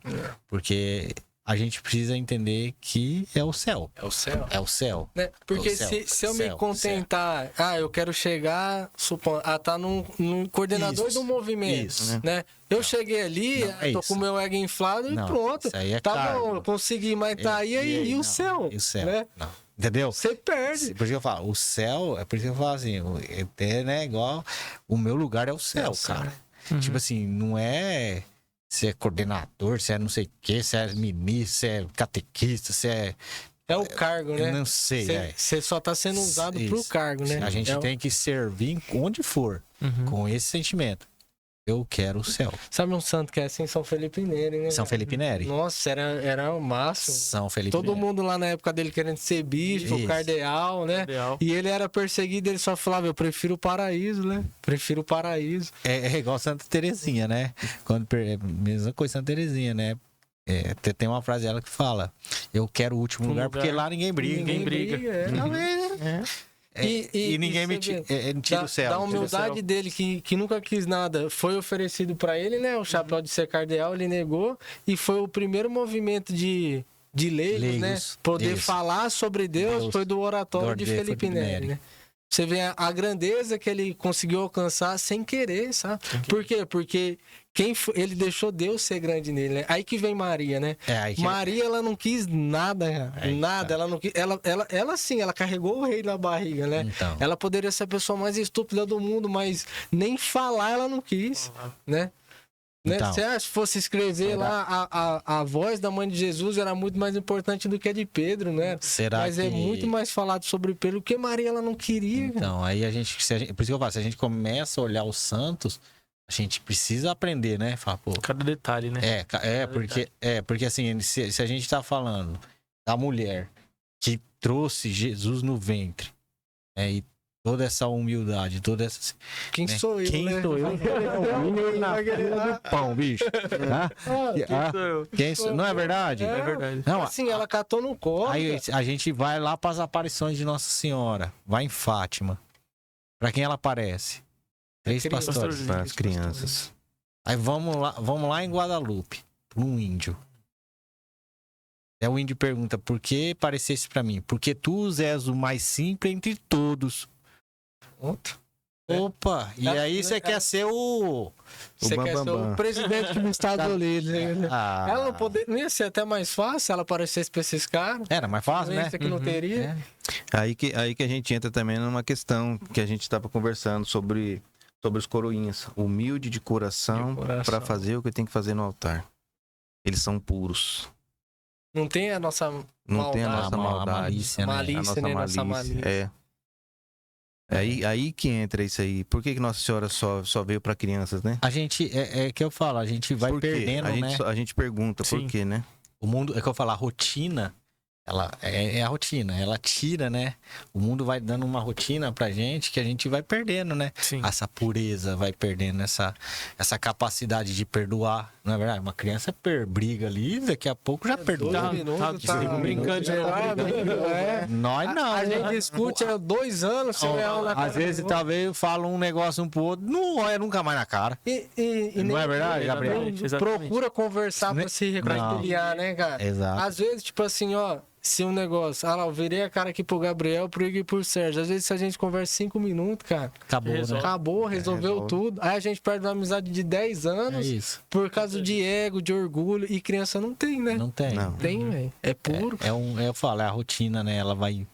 Porque a gente precisa entender que é o céu. É o céu. É o céu. Né? Porque É o céu, se eu me céu, contentar, eu quero chegar, tá num coordenador Isso, do movimento, isso. né? Eu cheguei ali, Não, é tô isso. com o meu ego inflado Não, e pronto. isso aí é Tá cargo. bom, eu consegui, mas tá aí, e o não, céu? E o céu? Né? Não. Entendeu? Você perde. Por isso que eu falo, o céu, é por isso que eu falo assim, né, igual, o meu lugar é o céu, o céu. cara. Tipo assim, não é se é coordenador, se é não sei o quê, se é ministro, se é catequista, se é... É o cargo, né? Eu não sei, Você só tá sendo usado pro Isso. cargo, né? A gente tem que servir onde for, com esse sentimento. Eu quero o céu. Sabe um santo que é assim? São Felipe Neri, né? São Felipe Neri. Nossa, era o máximo. São Felipe Todo Neri. mundo lá na época dele querendo ser bispo, Isso. cardeal, né? Cardeal. E ele era perseguido, ele só falava, eu prefiro o paraíso, né? Prefiro o paraíso. É igual Santa Terezinha, né? Mesma coisa Santa Terezinha, né? Tem uma frase dela que fala: eu quero o último lugar, porque lá ninguém briga. Ninguém briga. E ninguém me você tira o céu. Da tira o humildade céu. dele, que nunca quis nada, foi oferecido pra ele, né? O chapéu de ser cardeal, ele negou. E foi o primeiro movimento de leigos, né? Leigos, Poder isso. falar sobre Deus, foi do oratório de Felipe Neri, né? Você vê a grandeza que ele conseguiu alcançar sem querer, sabe? Por quê? Porque ele deixou Deus ser grande nele, né? Aí que vem Maria, né? Aí que- Maria, ela não quis nada, Aí, nada. tá. Ela não quis, ela sim, ela carregou o rei na barriga, né? Então. Ela poderia ser a pessoa mais estúpida do mundo, mas nem falar ela não quis, né? Então. Você acha que fosse escrever Será? lá a voz da mãe de Jesus era muito mais importante do que a de Pedro, né? Será Mas é que- muito mais falado sobre Pedro, porque Maria ela não queria. Então, aí por isso que eu falo, se a gente começa a olhar os santos, a gente precisa aprender, né? Falar, pô, Cada detalhe, né? porque assim, se a gente tá falando da mulher que trouxe Jesus no ventre, e toda essa humildade, toda essa... Quem né? sou eu, Quem né? sou eu? Na fila do pão, bicho. Não é verdade? É verdade. Não, Assim, ela catou no colo. aí a gente vai lá para as aparições de Nossa Senhora. Vai em Fátima. Pra quem ela aparece? 3 criança. pastores. Para as crianças. Aí vamos lá em Guadalupe, para um índio. Aí o índio pergunta: por que parecesse para mim? Porque tu és o mais simples entre todos. Opa, e aí você quer ser o... Você quer ser Bambambam. o presidente do Estados Unidos. Né? Ah, Ela não ia ser até mais fácil se ela aparecesse pra esses caras. Era mais fácil, né? Isso aqui não teria. Aí que a gente entra também numa questão que a gente estava conversando sobre os coroinhas. Humilde de coração para fazer o que tem que fazer no altar. Eles são puros. Não tem a nossa Não tem a maldade, nossa maldade. malícia, né? malícia, A nossa né? Nossa malícia. malícia. Aí que entra isso aí. Por que Nossa Senhora só veio para crianças, né? A gente, que eu falo, a gente vai Por quê? perdendo, né? A gente pergunta Sim. por quê, né? O mundo, é que eu falo, a rotina, ela é a rotina, ela tira, né? O mundo vai dando uma rotina pra gente que a gente vai perdendo, né? Sim. Essa pureza, vai perdendo essa capacidade de perdoar, não é verdade? Uma criança briga ali, daqui a pouco já perdoa. 2 minutos, tá brincando de Nós não. A gente discute há 2 anos, você vai na cara Às vezes, do outro. talvez, fala um negócio um pro outro, não olha nunca mais na cara. E Não é verdade, Gabriel? Exatamente. Procura conversar pra se reconciliar, né, cara? Exato. Às vezes, tipo assim, ó, se um negócio... Ah lá, eu virei a cara aqui pro Gabriel, pro Igor e pro Sérgio. Às vezes, se a gente conversa 5 minutos, cara... Acabou, né? Acabou, resolveu resolve. tudo. Aí a gente perde uma amizade de 10 É anos isso. por causa de ego, de orgulho. E criança não tem, né? Não tem. Não. Tem, velho. É puro. Eu falo, é a rotina, né? Ela vai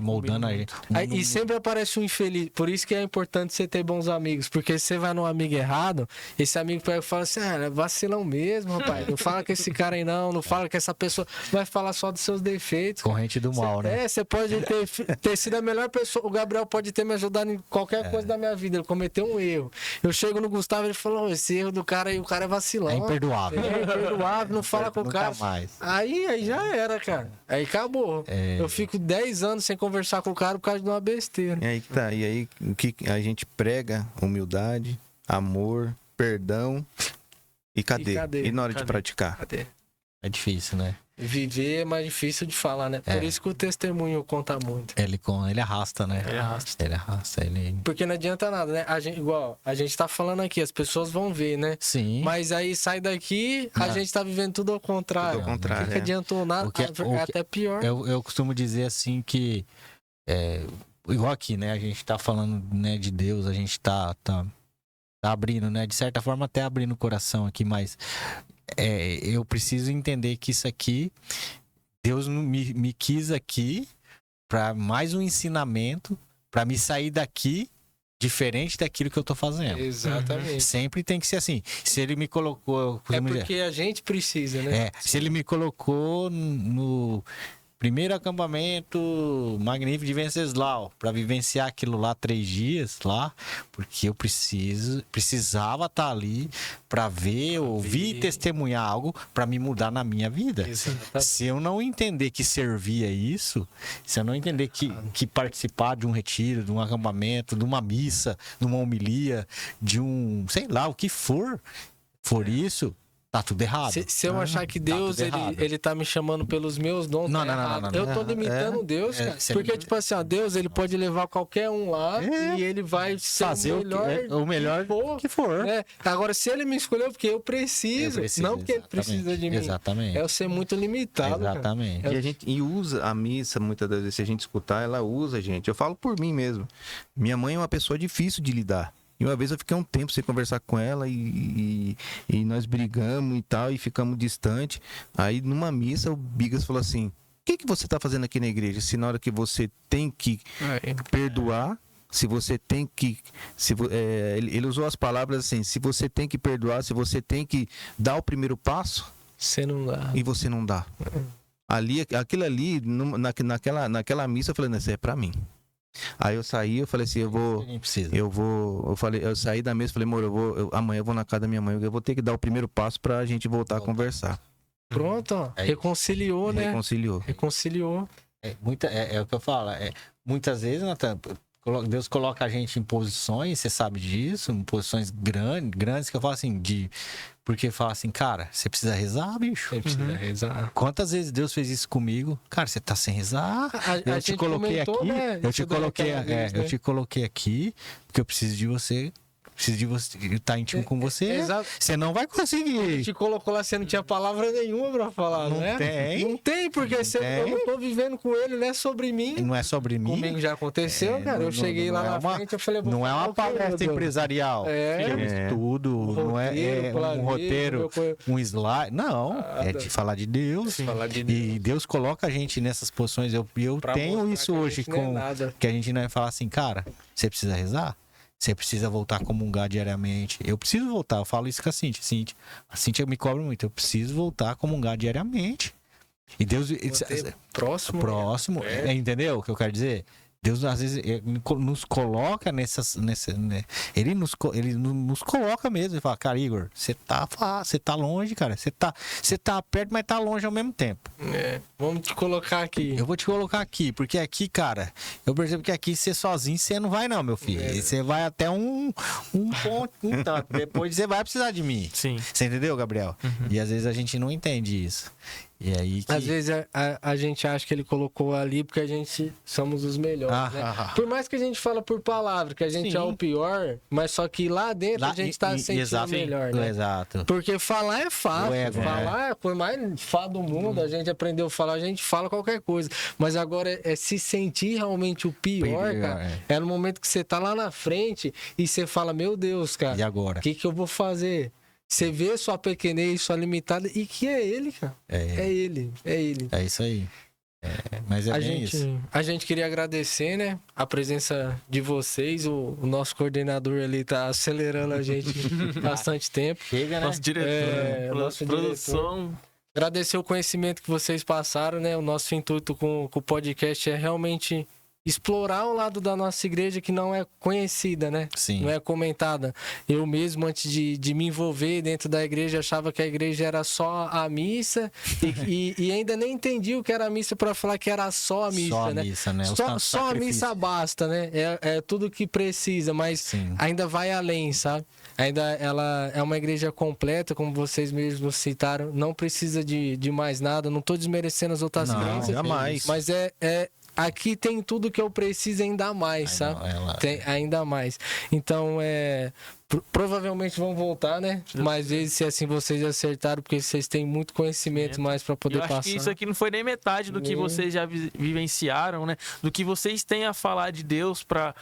moldando a gente. Aí, e sempre aparece um infeliz. Por isso que é importante você ter bons amigos. Porque se você vai num amigo errado, esse amigo pega e fala assim: ah, é vacilão mesmo, rapaz. Não fala com esse cara aí, não. Não fala com essa pessoa. Vai falar só dos seus defeitos. Corrente do mal, né? Você pode ter sido a melhor pessoa. O Gabriel pode ter me ajudado em qualquer coisa da minha vida. Ele cometeu um erro. Eu chego no Gustavo e ele falou: esse erro do cara aí, o cara é vacilão. É imperdoável. É imperdoável, não fala com o Nunca cara. mais. Aí já era, cara. Aí acabou. Eu fico 10 anos sem conversar com o cara por causa de uma besteira. E aí que tá. E aí o que a gente prega? Humildade, amor, perdão. E cadê? E na hora de praticar? Cadê? É difícil, né? Viver é mais difícil de falar, né? Por isso que o testemunho conta muito. Ele arrasta, né? Ele arrasta. Ele arrasta, ele... Porque não adianta nada, né? Igual, a gente tá falando aqui, as pessoas vão ver, né? Sim. Mas aí sai daqui, a gente tá vivendo tudo ao contrário. Tudo ao contrário, O que adiantou nada, é até pior. Eu costumo dizer assim que... igual aqui, né? A gente tá falando, né, de Deus, a gente tá abrindo, né? De certa forma até abrindo o coração aqui, mas eu preciso entender que isso aqui, Deus me quis aqui para mais um ensinamento, para me sair daqui diferente daquilo que eu tô fazendo. Exatamente. Sempre tem que ser assim. Se ele me colocou... É porque a gente precisa, né? Se ele me colocou no primeiro acampamento magnífico de Venceslau, para vivenciar aquilo lá 3 dias lá, porque eu precisava estar ali para ver, ouvir e testemunhar algo para me mudar na minha vida. Exatamente. Se eu não entender que servia isso, se eu não entender que participar de um retiro, de um acampamento, de uma missa, de uma homilia, de um, sei lá, o que for isso, tá tudo errado. Se eu achar que Deus, ele tá me chamando pelos meus dons, Não, tá não, errado. não, não. Eu tô limitando Deus, cara. Porque, tipo assim, ó, Deus, ele pode levar qualquer um lá e ele vai ser fazer o melhor que for. Né? Agora, se ele me escolheu, porque eu preciso não porque ele precisa de mim. Exatamente. É eu ser muito limitado, exatamente. cara. E usa a missa, muitas das vezes, se a gente escutar, ela usa, gente. Eu falo por mim mesmo. Minha mãe é uma pessoa difícil de lidar. E uma vez eu fiquei um tempo sem conversar com ela e nós brigamos e tal, e ficamos distantes. Aí numa missa o Bigas falou assim: o que você tá fazendo aqui na igreja? Se na hora que você tem que perdoar, se você tem que... ele usou as palavras assim: se você tem que perdoar, se você tem que dar o primeiro passo, Você não dá. e você não dá. Aquilo ali, naquela missa, eu falei: não, isso é pra mim. Aí eu saí, eu falei assim: eu saí da mesa e falei: amor, amanhã eu vou na casa da minha mãe, eu vou ter que dar o primeiro passo pra gente voltar a conversar. Pronto, ó. Reconciliou, né? Reconciliou. É o que eu falo. Muitas vezes, Natan, Deus coloca a gente em posições, você sabe disso, em posições grandes que eu falo assim, porque fala assim, cara, você precisa rezar, bicho. Você precisa rezar. Quantas vezes Deus fez isso comigo? Cara, você tá sem rezar? Eu te coloquei aqui, né? Eu te coloquei aqui, porque eu preciso de você. Preciso de você estar íntimo com você. Exato. Você não vai conseguir. Te colocou lá, você não tinha palavra nenhuma pra falar, Não né? tem. Não tem, porque eu não tô vivendo com ele, não é sobre mim. Não é sobre mim. Comigo já aconteceu, cara. Eu cheguei lá na frente, eu falei... Não é uma palestra empresarial. É um estudo, não é um roteiro, um slide. Não, é de falar de Deus. Falar de Deus. E Deus coloca a gente nessas posições. Eu tenho isso hoje que a gente não vai falar assim, cara, você precisa rezar? Você precisa voltar a comungar diariamente. Eu preciso voltar. Eu falo isso com a Cíntia. A Cíntia me cobra muito. Eu preciso voltar a comungar diariamente. E Deus... Próximo. Entendeu o que eu quero dizer? Deus, às vezes, nos coloca Ele nos coloca mesmo. Ele fala, cara, Igor, você tá longe, cara. Você tá perto, mas tá longe ao mesmo tempo. Vamos te colocar aqui. Eu vou te colocar aqui, porque aqui, cara, eu percebo que aqui você sozinho, você não vai não, meu filho. Você vai até um ponto, depois você vai precisar de mim. Sim. Você entendeu, Gabriel? E às vezes a gente não entende isso. E aí que... Às vezes a gente acha que ele colocou ali porque a gente somos os melhores, né? Por mais que a gente fala por palavra que a gente Sim. é o pior, mas só que lá dentro a gente tá sentindo exato, melhor, né? Exato. Porque falar é fácil, O ego, falar é a coisa mais fácil do mundo, a gente aprendeu a falar, a gente fala qualquer coisa. Mas agora é se sentir realmente o pior, cara. É no momento que você tá lá na frente e você fala, meu Deus, cara, E agora? o que eu vou fazer? Você vê sua pequenez, sua limitada, e que é ele, cara. É ele. É isso aí. Mas é bem isso. A gente queria agradecer, né, a presença de vocês. O nosso coordenador ali tá acelerando a gente bastante tempo. Chega, né? Nosso diretor, nosso produção. Agradecer o conhecimento que vocês passaram, né? O nosso intuito com o podcast é realmente explorar um lado da nossa igreja que não é conhecida, né? Sim. Não é comentada. Eu mesmo, antes de me envolver dentro da igreja, achava que a igreja era só a missa e ainda nem entendi o que era a missa para falar que era só a missa, Só a né? missa, né? Só a missa basta, né? É tudo que precisa, mas Sim. ainda vai além, sabe? Ainda ela é uma igreja completa, como vocês mesmos citaram, não precisa de mais nada, não tô desmerecendo as outras Não, crenças, jamais. mas aqui tem tudo que eu preciso ainda mais, sabe? Tem ainda mais. Então, provavelmente vão voltar, né? Mais vezes, se assim vocês acertaram, porque vocês têm muito conhecimento mais para poder Eu acho passar. que isso aqui não foi nem metade do que vocês já vivenciaram, né? Do que vocês têm a falar de Deus pra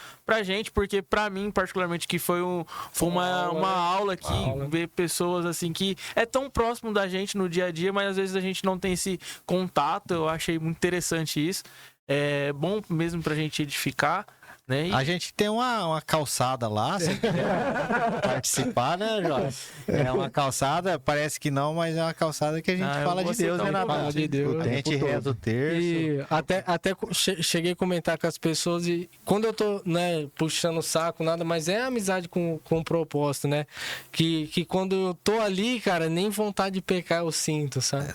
gente, porque pra mim, particularmente, que foi uma aula aqui, ver pessoas assim que é tão próximo da gente no dia a dia, mas às vezes a gente não tem esse contato. Eu achei muito interessante isso. É bom mesmo pra gente edificar, né? A gente tem uma calçada lá, se quiser participar, né, Jorge? É uma calçada, parece que não, mas é uma calçada que a gente fala de Deus, né, Natal? Fala de Deus. A gente reza o terço. E até cheguei a comentar com as pessoas e quando eu tô, né, puxando o saco, nada, mas é amizade com propósito, né? Que quando eu tô ali, cara, nem vontade de pecar eu sinto, sabe?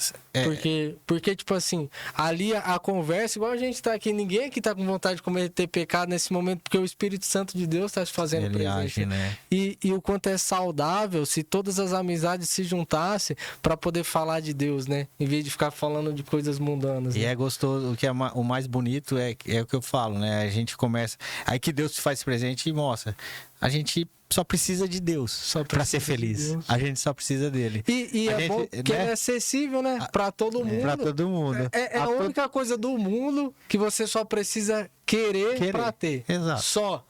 Porque, tipo assim, ali a conversa, igual a gente tá aqui, ninguém aqui tá com vontade de cometer pecado nesse momento, porque o Espírito Santo de Deus tá se fazendo Ele presente. age, né? E o quanto é saudável se todas as amizades se juntassem para poder falar de Deus, né? Em vez de ficar falando de coisas mundanas. E né? é gostoso, o que é o mais bonito é o que eu falo, né? A gente começa. Aí que Deus se faz presente e mostra. A gente só precisa de Deus para ser feliz. Deus. A gente só precisa dele. E é bom que né? é acessível, né? Para todo mundo. Para todo mundo. É a única coisa do mundo que você só precisa querer para ter. Exato.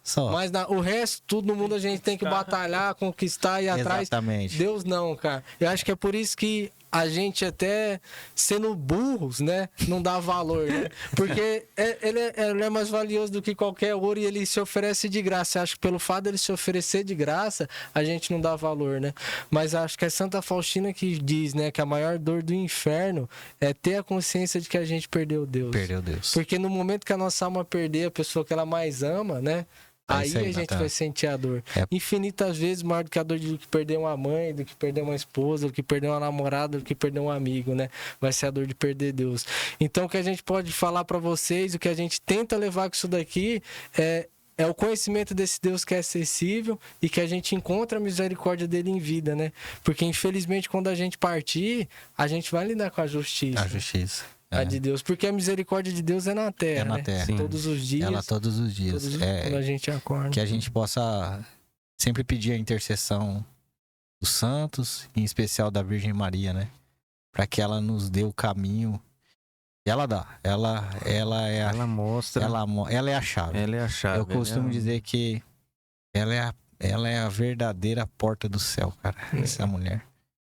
Só. Mas o resto, tudo no mundo a gente tem que batalhar, conquistar e ir atrás. Exatamente. Deus não, cara. Eu acho que é por isso que a gente até sendo burros, né? Não dá valor, né? Porque ele é mais valioso do que qualquer ouro e ele se oferece de graça. Eu acho que pelo fato dele se oferecer de graça, a gente não dá valor, né? Mas acho que é Santa Faustina que diz, né? Que a maior dor do inferno é ter a consciência de que a gente perdeu Deus. Perdeu Deus. Porque no momento que a nossa alma perder a pessoa que ela mais ama, né? Aí a gente vai sentir a dor. Infinitas vezes maior do que a dor de perder uma mãe, do que perder uma esposa, do que perder uma namorada, do que perder um amigo, né? Vai ser a dor de perder Deus. Então, o que a gente pode falar para vocês, o que a gente tenta levar com isso daqui é o conhecimento desse Deus que é acessível e que a gente encontra a misericórdia dele em vida, né? Porque, infelizmente, quando a gente partir, a gente vai lidar com a justiça. A justiça. A de Deus, porque a misericórdia de Deus é na terra, É na né? terra. Sim. Todos os dias. Ela todos os dias. Quando a gente acorda. Que a gente possa sempre pedir a intercessão dos santos, em especial da Virgem Maria, né? Para que ela nos dê o caminho. Ela dá. Ela é a... Ela mostra. Ela é a chave. Ela é a chave. Eu costumo dizer que ela é a verdadeira porta do céu, cara. Essa mulher.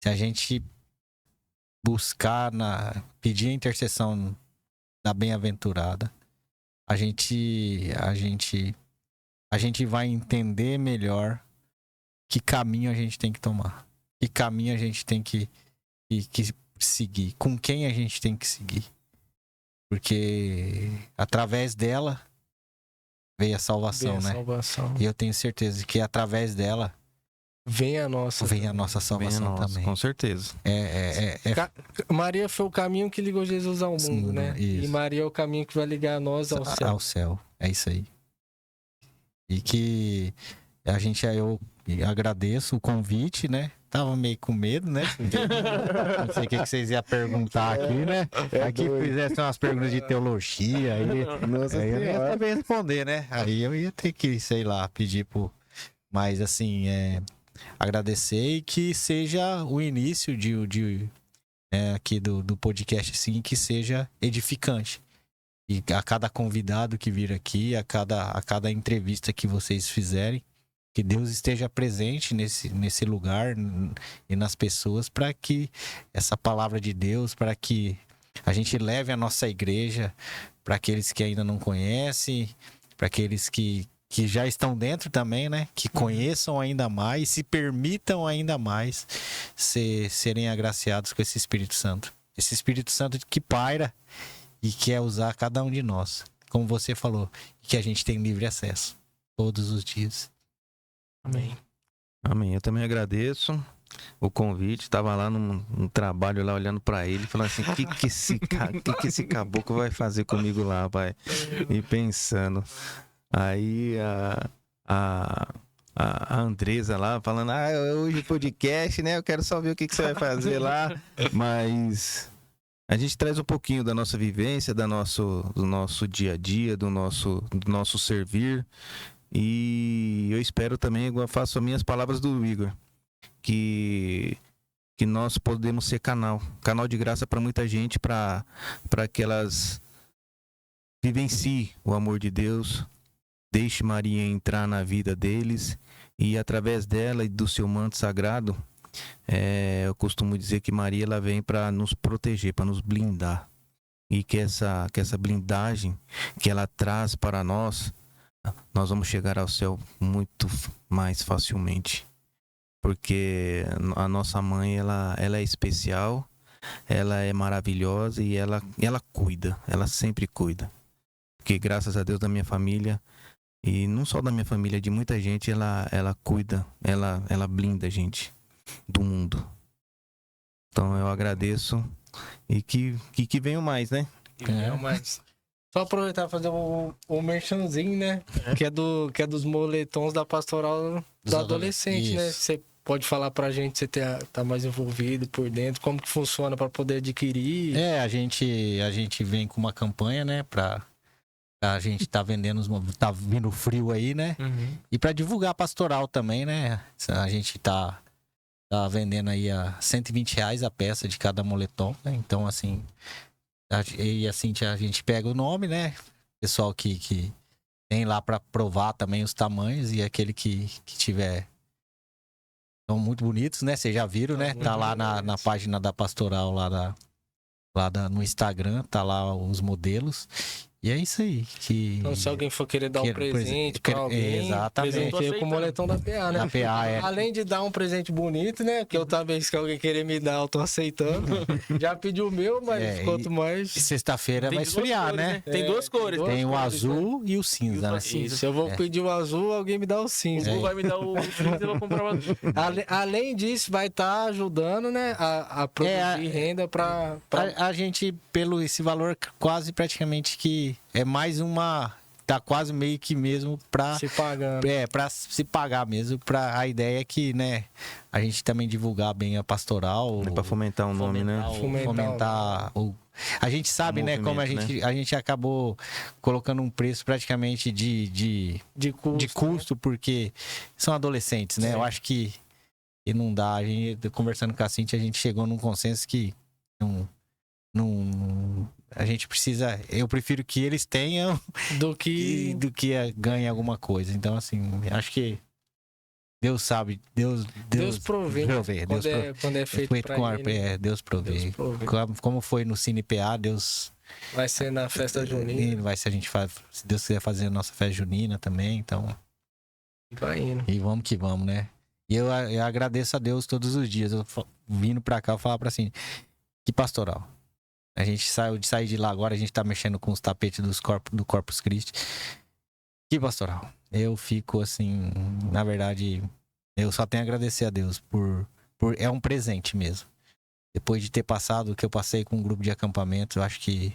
Se a gente buscar pedir a intercessão da bem-aventurada, a gente vai entender melhor que caminho a gente tem que tomar, que caminho a gente tem que seguir, com quem a gente tem que seguir, porque através dela veio a salvação, né? E eu tenho certeza de que através dela vem a nossa salvação também. Com certeza. Maria foi o caminho que ligou Jesus ao mundo, né? Isso. E Maria é o caminho que vai ligar nós ao céu. Ao céu. É isso aí. E que eu agradeço o convite, né? tava meio com medo, né? Não sei o que vocês iam perguntar aqui, né? Aqui fizessem umas perguntas de teologia, aí eu ia saber responder, né? Aí eu ia ter que, sei lá, pedir pro... Mas, assim, agradecer e que seja o início aqui do podcast, assim, que seja edificante. E a cada convidado que vir aqui, a cada entrevista que vocês fizerem, que Deus esteja presente nesse lugar e nas pessoas, para que essa palavra de Deus, para que a gente leve a nossa igreja para aqueles que ainda não conhecem, para aqueles que já estão dentro também, né? Que conheçam ainda mais, se permitam ainda mais serem agraciados com esse Espírito Santo. Esse Espírito Santo que paira e quer usar cada um de nós, como você falou, e que a gente tem livre acesso todos os dias. Amém. Amém. Eu também agradeço o convite. Tava lá num trabalho lá olhando pra ele, falando assim: o que esse caboclo vai fazer comigo lá, pai? E pensando. Aí a Andresa lá falando: hoje o podcast, né? Eu quero só ver o que você vai fazer lá. Mas a gente traz um pouquinho da nossa vivência, do nosso dia a dia, do nosso servir. E eu espero também, eu faço as minhas palavras do Igor, que nós podemos ser canal de graça para muita gente, para que elas vivenciem o amor de Deus, deixe Maria entrar na vida deles e através dela e do seu manto sagrado, eu costumo dizer que Maria ela vem para nos proteger, para nos blindar, e que essa blindagem que ela traz para nós vamos chegar ao céu muito mais facilmente, porque a nossa mãe ela é especial, ela é maravilhosa e ela cuida, ela sempre cuida, porque graças a Deus da minha família, e não só da minha família, de muita gente, ela cuida, ela blinda a gente do mundo. Então eu agradeço e que venham mais, né? Mas só aproveitar e fazer o merchanzinho, né? Que é dos moletons da pastoral do adolescente, né? Você pode falar pra gente, você tá mais envolvido por dentro, como que funciona pra poder adquirir? A gente vem com uma campanha, né? A gente tá vendendo, tá vindo frio aí, né? Uhum. E pra divulgar a pastoral também, né? A gente tá vendendo aí a R$120 a peça de cada moletom, né? Então, assim... E assim a gente pega o nome, né? Pessoal que tem lá pra provar também os tamanhos, e aquele que tiver... São muito bonitos, né? Vocês já viram, né? Tá lá na página da pastoral, no Instagram, tá lá os modelos. E é isso aí. Então, se alguém for querer dar um presente pra alguém, exatamente. presenteia com o moletom da PA, né? Da PA, Além de dar um presente bonito, né? Que eu também, se alguém querer me dar, eu tô aceitando. Já pedi o meu, mas quanto mais... Sexta-feira vai esfriar, né? Tem duas cores. Tem o azul e o cinza, né? Se eu vou pedir o azul, alguém me dá o cinza. O vai me dar o cinza, eu vou comprar o azul. Além disso, vai estar ajudando, né? A produzir renda pra... A gente, pelo esse valor quase praticamente que é mais uma... Tá quase meio que mesmo pra... Se pagando. Pra se pagar mesmo. A ideia é que, né? A gente também divulgar bem a pastoral. É pra fomentar o nome, né? Fomentar a gente sabe, né? Como a gente acabou colocando um preço praticamente de custo, porque são adolescentes, né? Eu acho que não dá. A gente, conversando com a Cintia, a gente chegou num consenso que a gente precisa... Eu prefiro que eles tenham do que ganhem alguma coisa. Então, assim, acho que Deus sabe. Deus provê. Quando é feito pra com ele, Deus provê. Como foi no Cine PA, Deus... Vai ser na festa junina. Vai ser, se Deus quiser fazer a nossa festa junina também, então... Vai indo. E vamos que vamos, né? E eu agradeço a Deus todos os dias. Eu vindo pra cá, eu falo pra assim, que pastoral. A gente sair de lá agora, a gente tá mexendo com os tapetes do Corpus Christi. Que pastoral. Eu fico assim, na verdade, eu só tenho a agradecer a Deus por é um presente mesmo. Depois de ter passado o que eu passei com um grupo de acampamento, eu acho que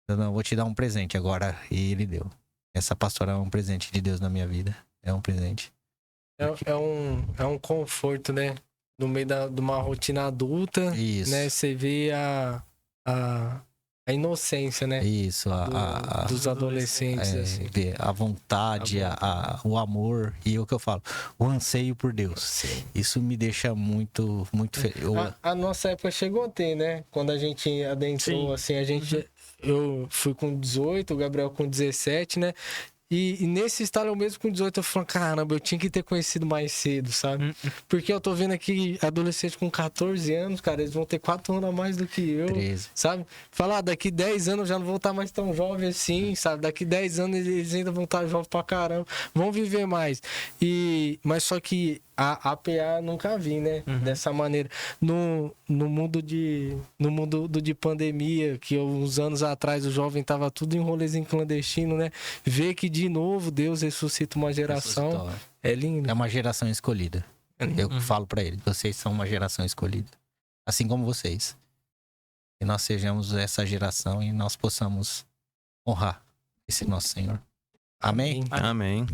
eu vou te dar um presente agora. E ele deu. Essa pastoral é um presente de Deus na minha vida. É um presente. É um conforto, né? no meio de uma rotina adulta, Isso. né? Você vê a inocência, né? Isso, Dos adolescentes, assim. ver a vontade, o amor e o que eu falo, o anseio por Deus. Sim. Isso me deixa muito feliz. A nossa época chegou a ter, né? Quando a gente adentrou, Sim. assim, eu fui com 18, o Gabriel com 17, né? E nesse estalo, eu mesmo com 18, eu falo, caramba, eu tinha que ter conhecido mais cedo, sabe? Porque eu tô vendo aqui adolescente com 14 anos, cara, eles vão ter 4 anos a mais do que eu, 13. sabe? Falar, daqui 10 anos eu já não vou estar mais tão jovem assim, sabe? Daqui 10 anos eles ainda vão estar jovens pra caramba, vão viver mais. Mas só que a APA nunca vi, né? Dessa maneira. No mundo de pandemia, que uns anos atrás o jovem tava tudo em rolezinho clandestino, né? Ver que de novo Deus ressuscita uma geração. Ressuscitou. É lindo. É uma geração escolhida. Eu falo pra eles, vocês são uma geração escolhida. Assim como vocês. Que nós sejamos essa geração e nós possamos honrar esse nosso Senhor. Amém? Amém.